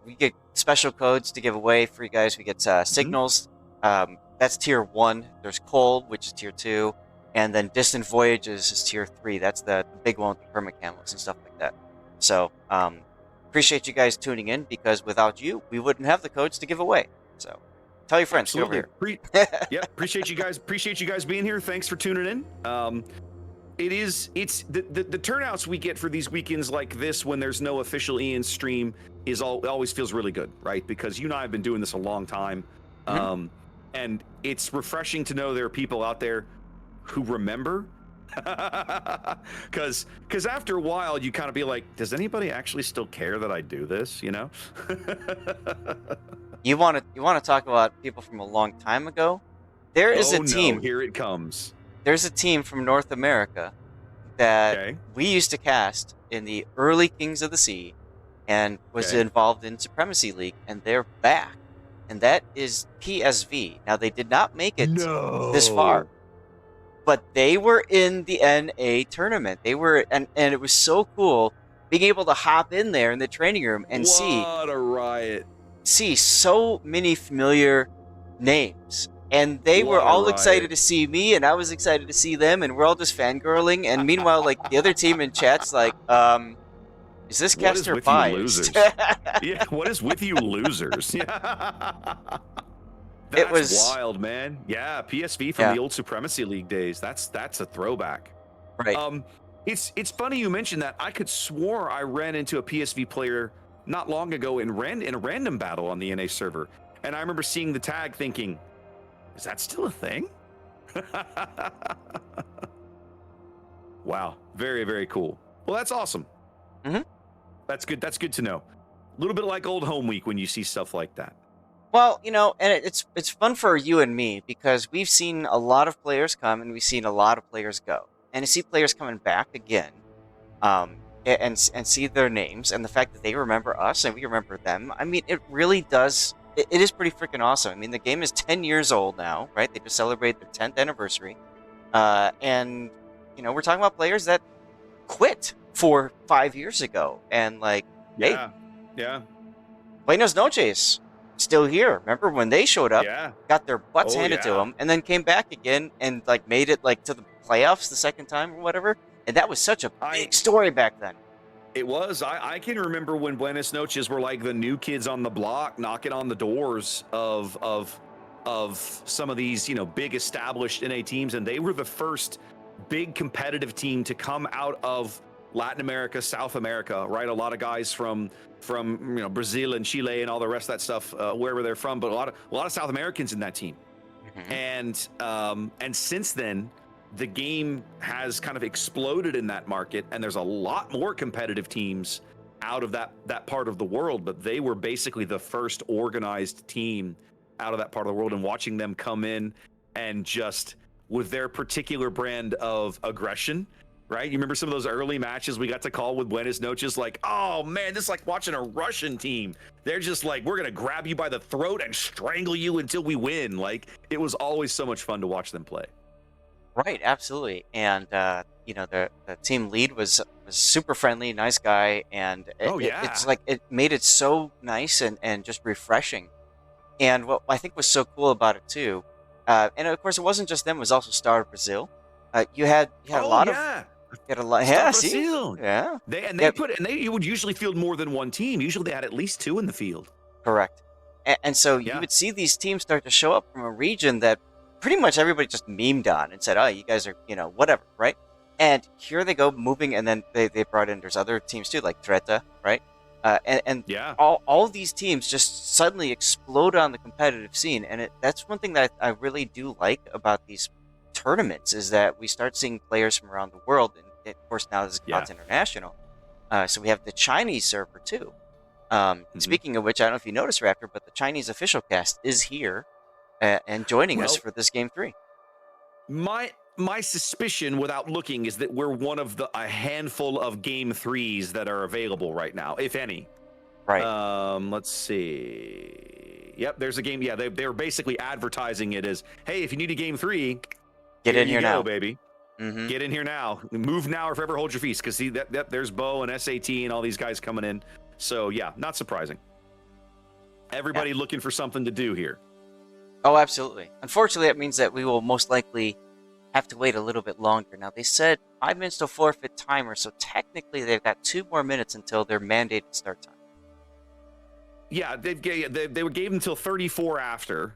we get special codes to give away for you guys. We get signals. That's tier 1. There's cold, which is tier 2, and then distant voyages is tier 3. That's the big one with the perma camos and stuff like that. So appreciate you guys tuning in, because without you, we wouldn't have the codes to give away. So tell your friends over here. Appreciate you guys. Appreciate you guys being here. Thanks for tuning in. It's the turnouts we get for these weekends like this, when there's no official Ian stream, it always feels really good, right? Because you and I have been doing this a long time. And it's refreshing to know there are people out there who remember. Because after a while, you kind of be like, does anybody actually still care that I do this? You know? You want to talk about people from a long time ago? There is a team. No, here it comes. There's a team from North America that we used to cast in the early Kings of the Sea, and was involved in Supremacy League, and they're back. And that is PSV. Now, they did not make it this far, but they were in the NA tournament. They were, and it was so cool being able to hop in there in the training room and what a riot. See so many familiar names. And they were all excited to see me, and I was excited to see them, and we're all just fangirling. And meanwhile, like, the other team in chat's like, is this caster biased? Yeah, what is with you losers? That's it was wild, man. Yeah, PSV from the old Supremacy League days. That's a throwback. Right. It's funny you mentioned that. I could swore I ran into a PSV player not long ago in a random battle on the NA server, and I remember seeing the tag, thinking, is that still a thing? Wow, very, very cool. Well, that's awesome. That's good. That's good to know. A little bit like old home week when you see stuff like that. Well, you know, and it's fun for you and me, because we've seen a lot of players come and we've seen a lot of players go, and to see players coming back again, and see their names and the fact that they remember us and we remember them. I mean, it really does. It is pretty freaking awesome. I mean, the game is 10 years old now, right? They just celebrated their 10th anniversary, and you know, we're talking about players that quit 5 years ago, and like, hey, Buenos noches, still here. Remember when they showed up, got their butts handed to them, and then came back again and like made it like to the playoffs the second time or whatever. And that was such a big story back then. It was. I can remember when Buenos noches were like the new kids on the block, knocking on the doors of some of these, you know, big established NA teams, and they were the first big competitive team to come out of Latin America, South America, right? A lot of guys from you know, Brazil and Chile and all the rest of that stuff, wherever they're from, but a lot of South Americans in that team. And since then, the game has kind of exploded in that market, and there's a lot more competitive teams out of that part of the world, but they were basically the first organized team out of that part of the world, and watching them come in and just with their particular brand of aggression, right? You remember some of those early matches we got to call with Buenos Noches, like, oh man, this is like watching a Russian team. They're just like, we're gonna grab you by the throat and strangle you until we win. Like, it was always so much fun to watch them play. Right, absolutely. And the team lead was super friendly, nice guy, and it's like it made it so nice and just refreshing. And what I think was so cool about it too, and of course it wasn't just them; it was also Star Brazil. You had a lot of Star Brazil. Yeah. You would usually field more than one team. Usually they had at least two in the field. Correct. And so you would see these teams start to show up from a region that pretty much everybody just memed on and said, oh, you guys are, whatever, right? And here they go moving, and then they brought in, there's other teams too, like Treta, right? All these teams just suddenly explode on the competitive scene. And that's one thing that I really do like about these tournaments, is that we start seeing players from around the world. And of course, now this is KOTS International. So we have the Chinese server too. Speaking of which, I don't know if you noticed, Raptor, but the Chinese official cast is here and joining us for this Game 3. My suspicion, without looking, is that we're one of a handful of Game 3s that are available right now, if any. Right. Let's see. Yep, there's a game. Yeah, they were basically advertising it as, hey, if you need a Game 3, get in here now, baby. Mm-hmm. Get in here now. Move now or forever hold your feast. Because see, there's Bo and SAT and all these guys coming in. So, yeah, not surprising. Everybody looking for something to do here. Oh, absolutely. Unfortunately, that means that we will most likely have to wait a little bit longer. Now, they said 5 minutes to forfeit timer, so technically they've got 2 more minutes until their mandated start time. Yeah, they gave until 34 after,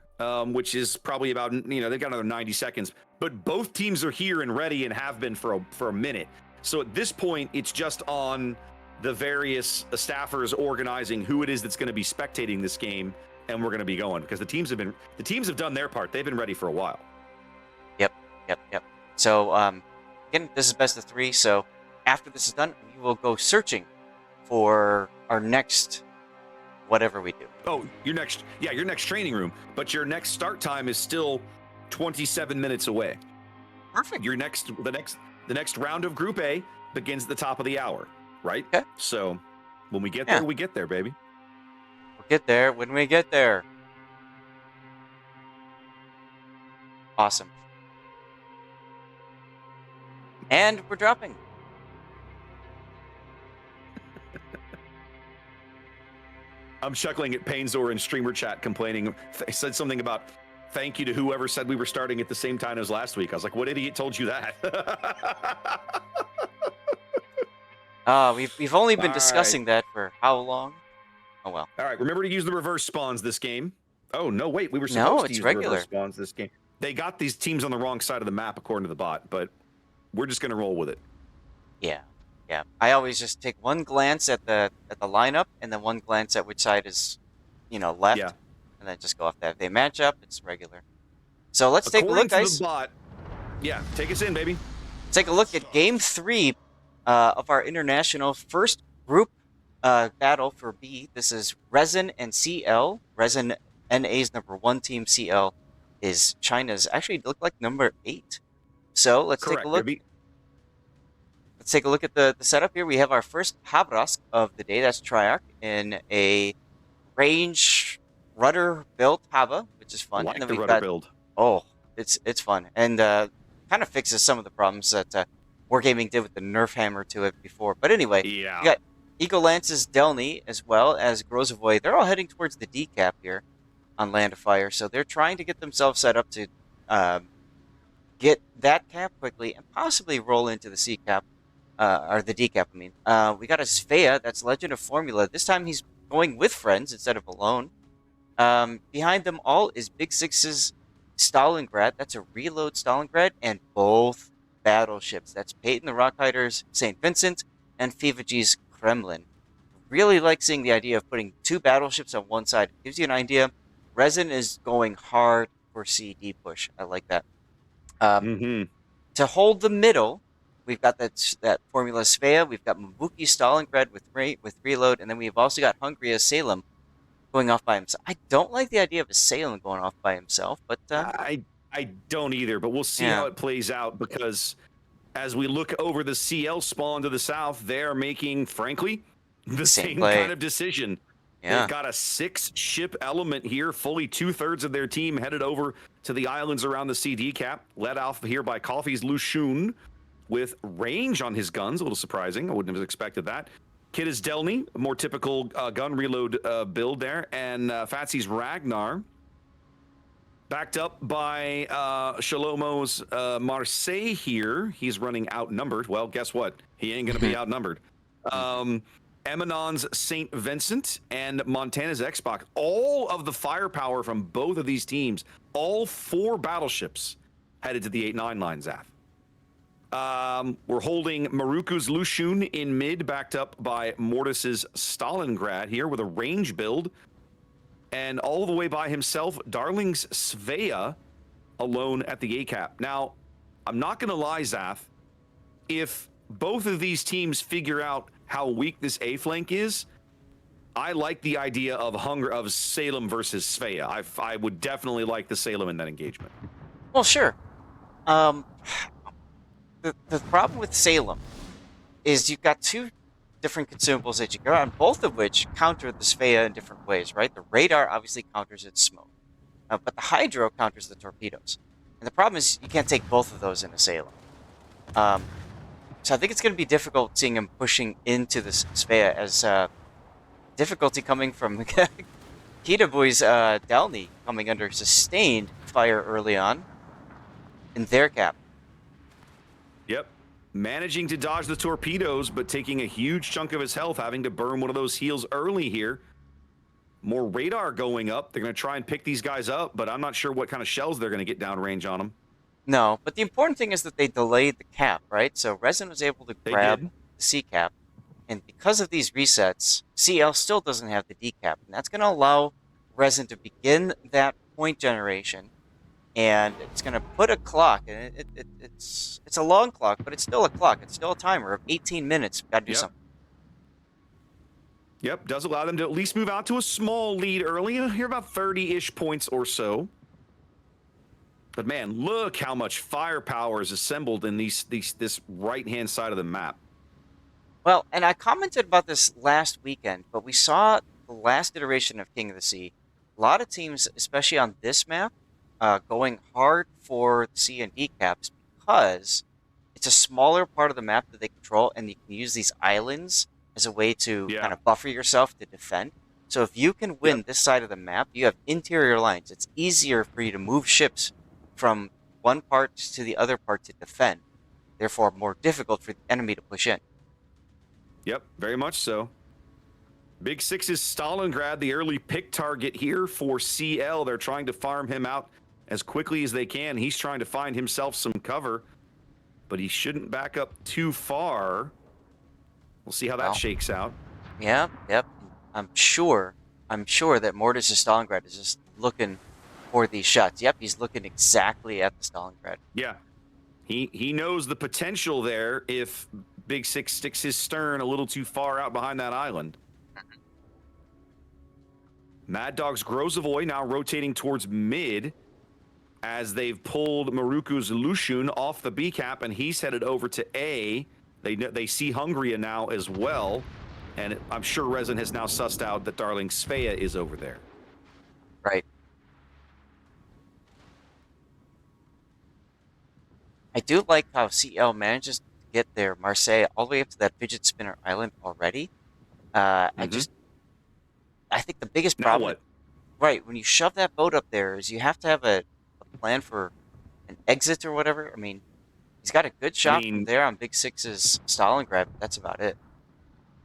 which is probably about, they've got another 90 seconds. But both teams are here and ready and have been for a minute. So at this point, it's just on the various staffers organizing who it is that's going to be spectating this game, and we're going to be going, because the teams have done their part. They've been ready for a while. Yep. So again, this is best of 3. So after this is done, we will go searching for our next whatever we do. Oh, your next training room, but your next start time is still 27 minutes away. Perfect. The next round of Group A begins at the top of the hour, right? Okay. So when we get there, we get there, baby. We'll get there when we get there. Awesome. And we're dropping. I'm chuckling at Painzor in streamer chat complaining. Said something about thank you to whoever said we were starting at the same time as last week. I was like, what idiot told you that? We've only been discussing that for how long? Oh, well. All right, remember to use the reverse spawns this game. Oh, no, wait, we were supposed to use the reverse spawns this game. They got these teams on the wrong side of the map, according to the bot, but we're just going to roll with it. Yeah. I always just take one glance at the lineup, and then one glance at which side is, left, and then just go off that. If they match up, it's regular. So let's take a look, guys. Yeah, take us in, baby. Take a look at Game 3 of our international first group battle for B. This is RESIN and CL. RESIN, NA's number 1 team. CL is China's, actually look like number 8. So let's take a look. Let's take a look at the setup here. We have our first Havrask of the day. That's Triarch in a range rudder build Hava, which is fun. Like and then the we've rudder build. Oh, it's fun. And kind of fixes some of the problems that Wargaming did with the Nerf hammer to it before. But anyway, you got Eagle Lance's Delny as well as Grozovoy. They're all heading towards the decap here on Land of Fire. So they're trying to get themselves set up to get that cap quickly and possibly roll into the C cap. Or the decap, I mean. We got a Svea, that's Legend of Formula. This time he's going with friends instead of alone. Behind them all is Big Six's Stalingrad. That's a reload Stalingrad, and both battleships. That's Peyton the Rockhider's St. Vincent and Fivage's Kremlin. Really like seeing the idea of putting 2 battleships on one side. Gives you an idea. Resin is going hard for CD push. I like that. To hold the middle, we've got that Formula Svea. We've got Mabuki Stalingrad with reload, and then we've also got Hungary as Salem going off by himself. I don't like the idea of a Salem going off by himself, but I don't either, but we'll see how yeah, it plays out because as we look over the CL spawn to the south, they're making, frankly, the same same kind play. of decision. They've Yeah, got a 6-ship element here, fully 2/3 of their team headed over to the islands around the CD cap, led off here by Coffee's Lushun with range on his guns. A little surprising. I wouldn't have expected that. Kid is Delny, a more typical gun reload build there, and Fatsy's Ragnar. Backed up by Shalomo's Marseille here. He's running outnumbered. Well, guess what? He ain't going to be outnumbered. Eminon's St. Vincent and Montana's Xbox. All of the firepower from both of these teams, all 4 battleships headed to the 8-9 line, Zaf. We're holding Maruku's Lushun in mid, backed up by Mortis's Stalingrad here with a range build. And all the way by himself, Darling's Svea alone at the A-cap. Now, I'm not going to lie, Zaf. If both of these teams figure out how weak this A-flank is, I like the idea of Salem versus Svea. I would definitely like the Salem in that engagement. well, sure. The problem with Salem is you've got 2 different consumables that you go on, both of which counter the Svea in different ways, right? The radar obviously counters its smoke, but the Hydro counters the torpedoes. And the problem is you can't take both of those in a Salem. So I think it's going to be difficult seeing him pushing into the Svea as difficulty coming from Kitaboy's Delny coming under sustained fire early on in their cap. Yep. Managing to dodge the torpedoes, but taking a huge chunk of his health, having to burn one of those heals early here. More radar going up. They're going to try and pick these guys up, but I'm not sure what kind of shells they're going to get downrange on them. No, but the important thing is that they delayed the cap, right? So Resin was able to grab the C cap, and because of these resets, CL still doesn't have the D cap, and that's going to allow Resin to begin that point generation, and it's going to put a clock, and it's a long clock, but it's still a clock. It's still a timer of 18 minutes. Got to do something. Yep, does allow them to at least move out to a small lead early. Here about 30-ish points or so. But man, look how much firepower is assembled in this right-hand side of the map. Well, and I commented about this last weekend, but we saw the last iteration of King of the Sea. A lot of teams, especially on this map, going hard for the C and D caps because it's a smaller part of the map that they control, and you can use these islands as a way to kind of buffer yourself to defend. So if you can win this side of the map, you have interior lines. It's easier for you to move ships from one part to the other part to defend. Therefore, more difficult for the enemy to push in. Yep, very much so. Big Six's Stalingrad, the early pick target here for CL. They're trying to farm him out as quickly as they can. He's trying to find himself some cover, but he shouldn't back up too far. We'll see how that shakes out. Yeah, yep. I'm sure that Mortis' Stalingrad is just looking for these shots. Yep, he's looking exactly at the Stalingrad. Yeah. He knows the potential there if Big Six sticks his stern a little too far out behind that island. Mad Dog's Grozavoy now rotating towards mid as they've pulled Maruku's Lushun off the B cap, and he's headed over to A. They see Hungria now as well, and I'm sure Resin has now sussed out that Darling Svea is over there. Right. I do like how CL manages to get their Marseille all the way up to that fidget spinner island already. I think the biggest problem, right, when you shove that boat up there is you have to have a plan for an exit or whatever. I mean, he's got a good shot from there on Big Six's Stalingrad, but that's about it.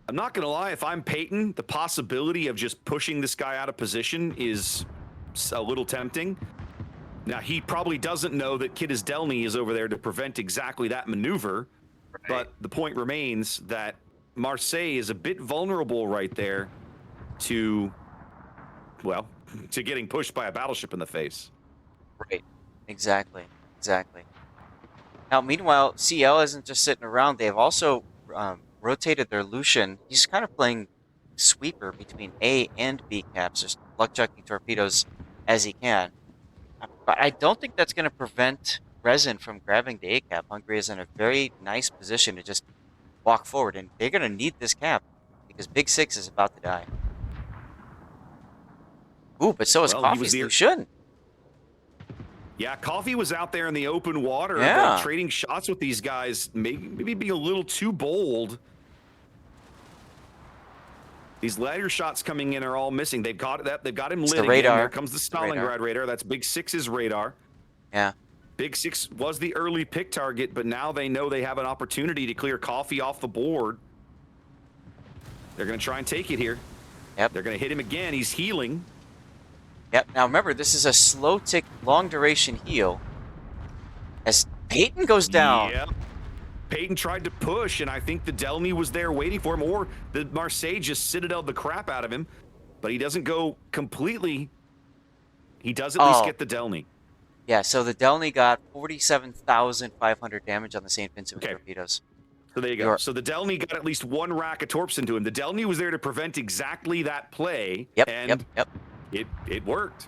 I'm not going to lie, if I'm Peyton, the possibility of just pushing this guy out of position is a little tempting. Now, he probably doesn't know that Kid Delny is over there to prevent exactly that maneuver, but the point remains that Marseille is a bit vulnerable right there to, well, to getting pushed by a battleship in the face. Right. Exactly. Now, meanwhile, CL isn't just sitting around. They've also rotated their Lucian. He's kind of playing sweeper between A and B caps, just luck chucking torpedoes as he can. But I don't think that's going to prevent Resin from grabbing the A cap. Hungary is in a very nice position to just walk forward, and they're going to need this cap because Big Six is about to die. Ooh, but so is Coffee's Lucian. Yeah, Coffee was out there in the open water, trading shots with these guys, maybe being a little too bold. These ladder shots coming in are all missing. They've got him lit. The radar. There comes the Stalingrad radar. That's Big Six's radar. Yeah. Big Six was the early pick target, but now they know they have an opportunity to clear Coffee off the board. They're going to try and take it here. Yep. They're going to hit him again. He's healing. Yep. Now remember, this is a slow tick, long duration heal. As Peyton goes down. Yep. Peyton tried to push, and I think the Delny was there waiting for him, or the Marseille just citadelled the crap out of him, but he doesn't go completely. He does at least get the Delny. Yeah, so the Delny got 47,500 damage on the St. Vincent with torpedoes. So there you go. So the Delny got at least one rack of torps into him. The Delny was there to prevent exactly that play. Yep, and yep. It worked.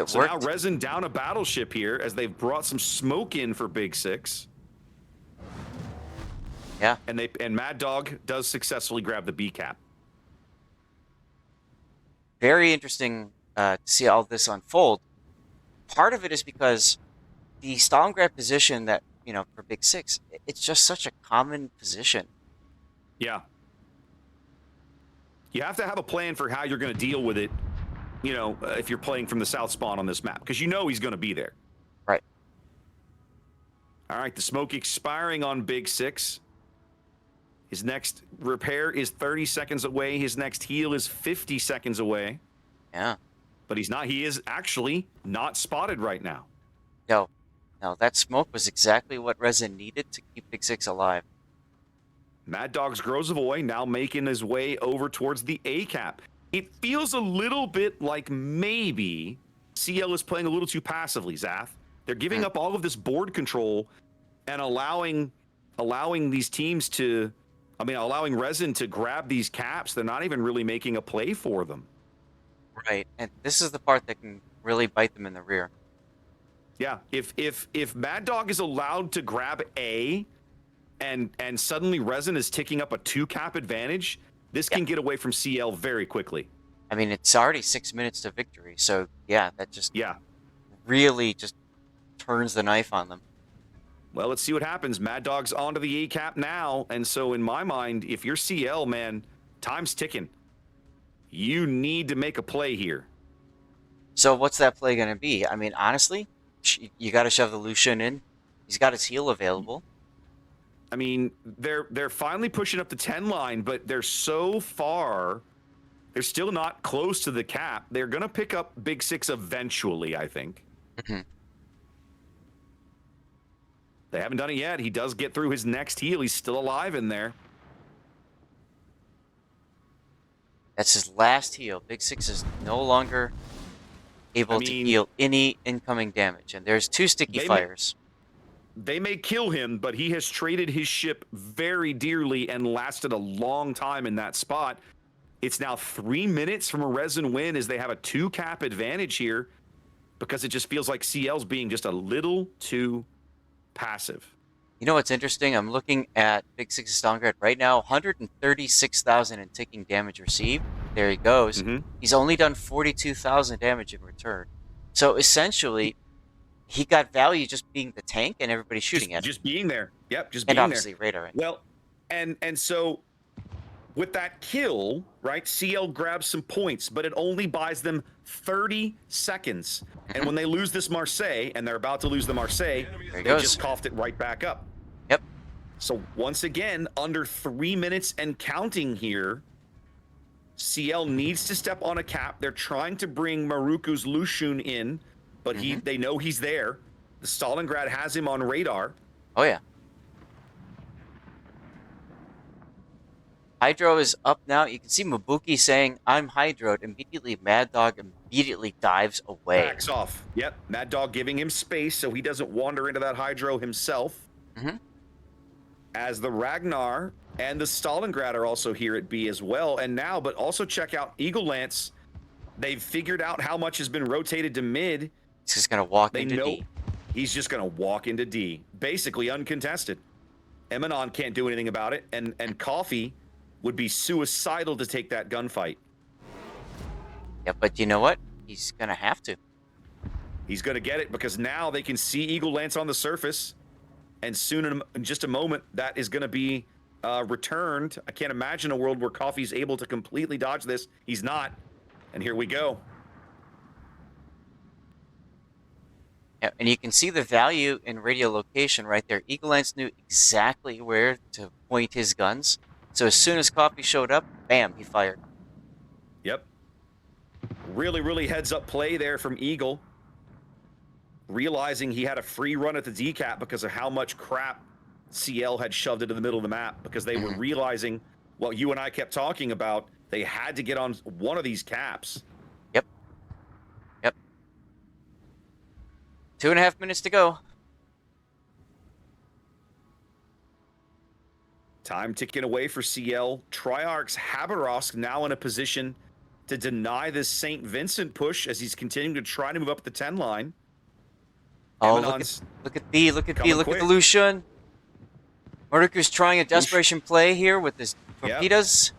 So now Resin down a battleship here as they've brought some smoke in for Big Six. Yeah. And Mad Dog does successfully grab the B cap. Very interesting to see all this unfold. Part of it is because the Stalingrad position that, for Big Six, it's just such a common position. Yeah. You have to have a plan for how you're going to deal with it, if you're playing from the south spawn on this map, because he's going to be there. Right. All right, the smoke expiring on Big Six. His next repair is 30 seconds away. His next heal is 50 seconds away. Yeah. But he is actually not spotted right now. No, that smoke was exactly what Resin needed to keep Big Six alive. Mad Dog's Grozavoy now making his way over towards the A cap. It feels a little bit like maybe CL is playing a little too passively, Zath. They're giving up all of this board control and allowing these teams to, allowing Resin to grab these caps. They're not even really making a play for them. Right, and this is the part that can really bite them in the rear. Yeah, if Mad Dog is allowed to grab A, and suddenly Resin is ticking up a 2-cap advantage, this can get away from CL very quickly. It's already 6 minutes to victory, so yeah, that just really just turns the knife on them. Well, let's see what happens. Mad Dog's onto the A cap now, and so in my mind, if you're CL, man, time's ticking. You need to make a play here. So what's that play going to be? Honestly, you got to shove the Lucian in. He's got his heal available. They're finally pushing up the 10 line, but they're so far. They're still not close to the cap. They're going to pick up Big Six eventually, I think. Mm-hmm. They haven't done it yet. He does get through his next heal. He's still alive in there. That's his last heal. Big Six is no longer able to heal any incoming damage. And there's 2 sticky fires. They may kill him, but he has traded his ship very dearly and lasted a long time in that spot. It's now 3 minutes from a Resin win as they have a 2-cap advantage here because it just feels like CL's being just a little too passive. You know what's interesting? I'm looking at Big Six's Stalingrad right now, 136,000 in ticking damage received. There he goes. Mm-hmm. He's only done 42,000 damage in return. So essentially, he got value just being the tank and everybody shooting at him. Just being there. Yep, just being there. And obviously radar. Well, and so with that kill, right, CL grabs some points, but it only buys them 30 seconds. And when they lose this Marseille, and they're about to lose the Marseille, they just coughed it right back up. Yep. So once again, under 3 minutes and counting here, CL needs to step on a cap. They're trying to bring Maruku's Lushun in, but they know he's there. The Stalingrad has him on radar. Oh, yeah. Hydro is up now. You can see Mabuki saying, I'm hydroed. Immediately, Mad Dog immediately dives away. Backs off. Yep. Mad Dog giving him space so he doesn't wander into that hydro himself. Mm-hmm. As the Ragnar And the Stalingrad are also here at B as well. And now, but also check out Eagle Lance. They've figured out how much has been rotated to mid. He's just gonna walk They into know D. he's just going to walk into D, basically uncontested. Emanon can't do anything about it, and Coffee would be suicidal to take that gunfight. Yeah, but you know what? He's gonna have to. He's going to get it because now they can see Eagle Lance on the surface, and soon in just a moment that is going to be returned. I can't imagine a world where Coffee's able to completely dodge this. He's not, and here we go. Yeah, and you can see the value in radio location right there. Eagle Lance knew exactly where to point his guns. So as soon as Coffee showed up, bam, he fired. Yep. Really, really heads up play there from Eagle. Realizing he had a free run at the decap because of how much crap CL had shoved into the middle of the map, because they were realizing what you and I kept talking about. They had to get on one of these caps. Yep. 2.5 minutes to go. Time ticking away for CL. Triarch's Haberosk now in a position to deny this St. Vincent push as he's continuing to try to move up the 10 line. Oh, Emanon's look at B, look at coming the quick. Lucian. Mordeku's trying a desperation play here with his torpedoes.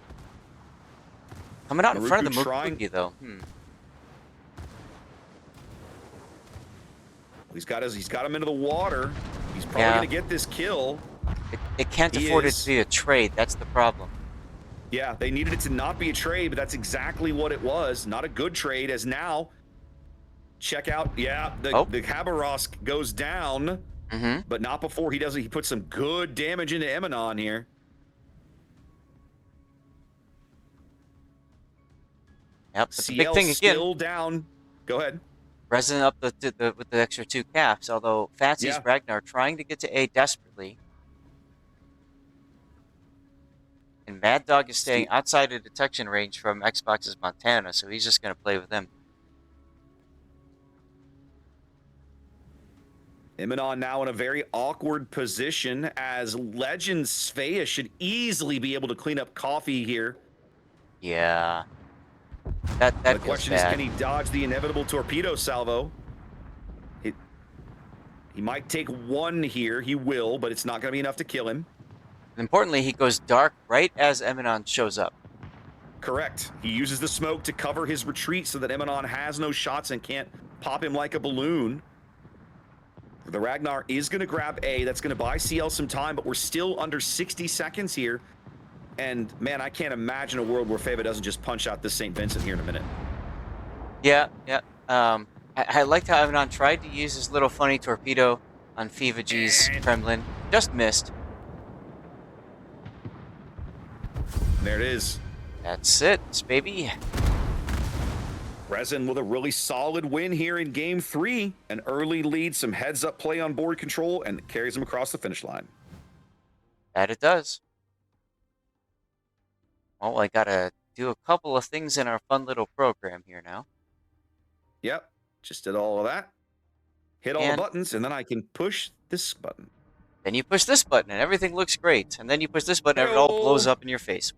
Coming out in front of the Muruki, though. He's got him into the water. He's probably going to get this kill. It can't afford it to be a trade. That's the problem. Yeah, they needed it to not be a trade, but that's exactly what it was. Not a good trade, as now, check out, the Haberosk goes down, but not before he does it. He puts some good damage into Emanon here. Yep, but CL the big thing still again. Down. Go ahead. Resin up with the extra 2 caps, although Fatsy's Ragnar trying to get to A desperately. And Mad Dog is staying outside of detection range from Xbox's Montana, so he's just going to play with him. Emanon now in a very awkward position, as Legend Svea should easily be able to clean up Coffee here. Yeah. The question is, can he dodge the inevitable torpedo salvo? He might take one here. He will, but it's not going to be enough to kill him. Importantly, he goes dark right as Emanon shows up. Correct. He uses the smoke to cover his retreat so that Emanon has no shots and can't pop him like a balloon. The Ragnar is going to grab A. That's going to buy CL some time, but we're still under 60 seconds here. And, man, I can't imagine a world where Fava doesn't just punch out this St. Vincent here in a minute. Yeah. I liked how Emanon tried to use his little funny torpedo on Fiva G's Kremlin. Just missed. There it is. That's it, baby. Resin with a really solid win here in Game 3. An early lead, some heads-up play on board control, and carries him across the finish line. That it does. Well, I gotta do a couple of things in our fun little program here now. Yep, just did all of that. Hit all the buttons, and then I can push this button. Then you push this button, and everything looks great. And then you push this button, and it all blows up in your face.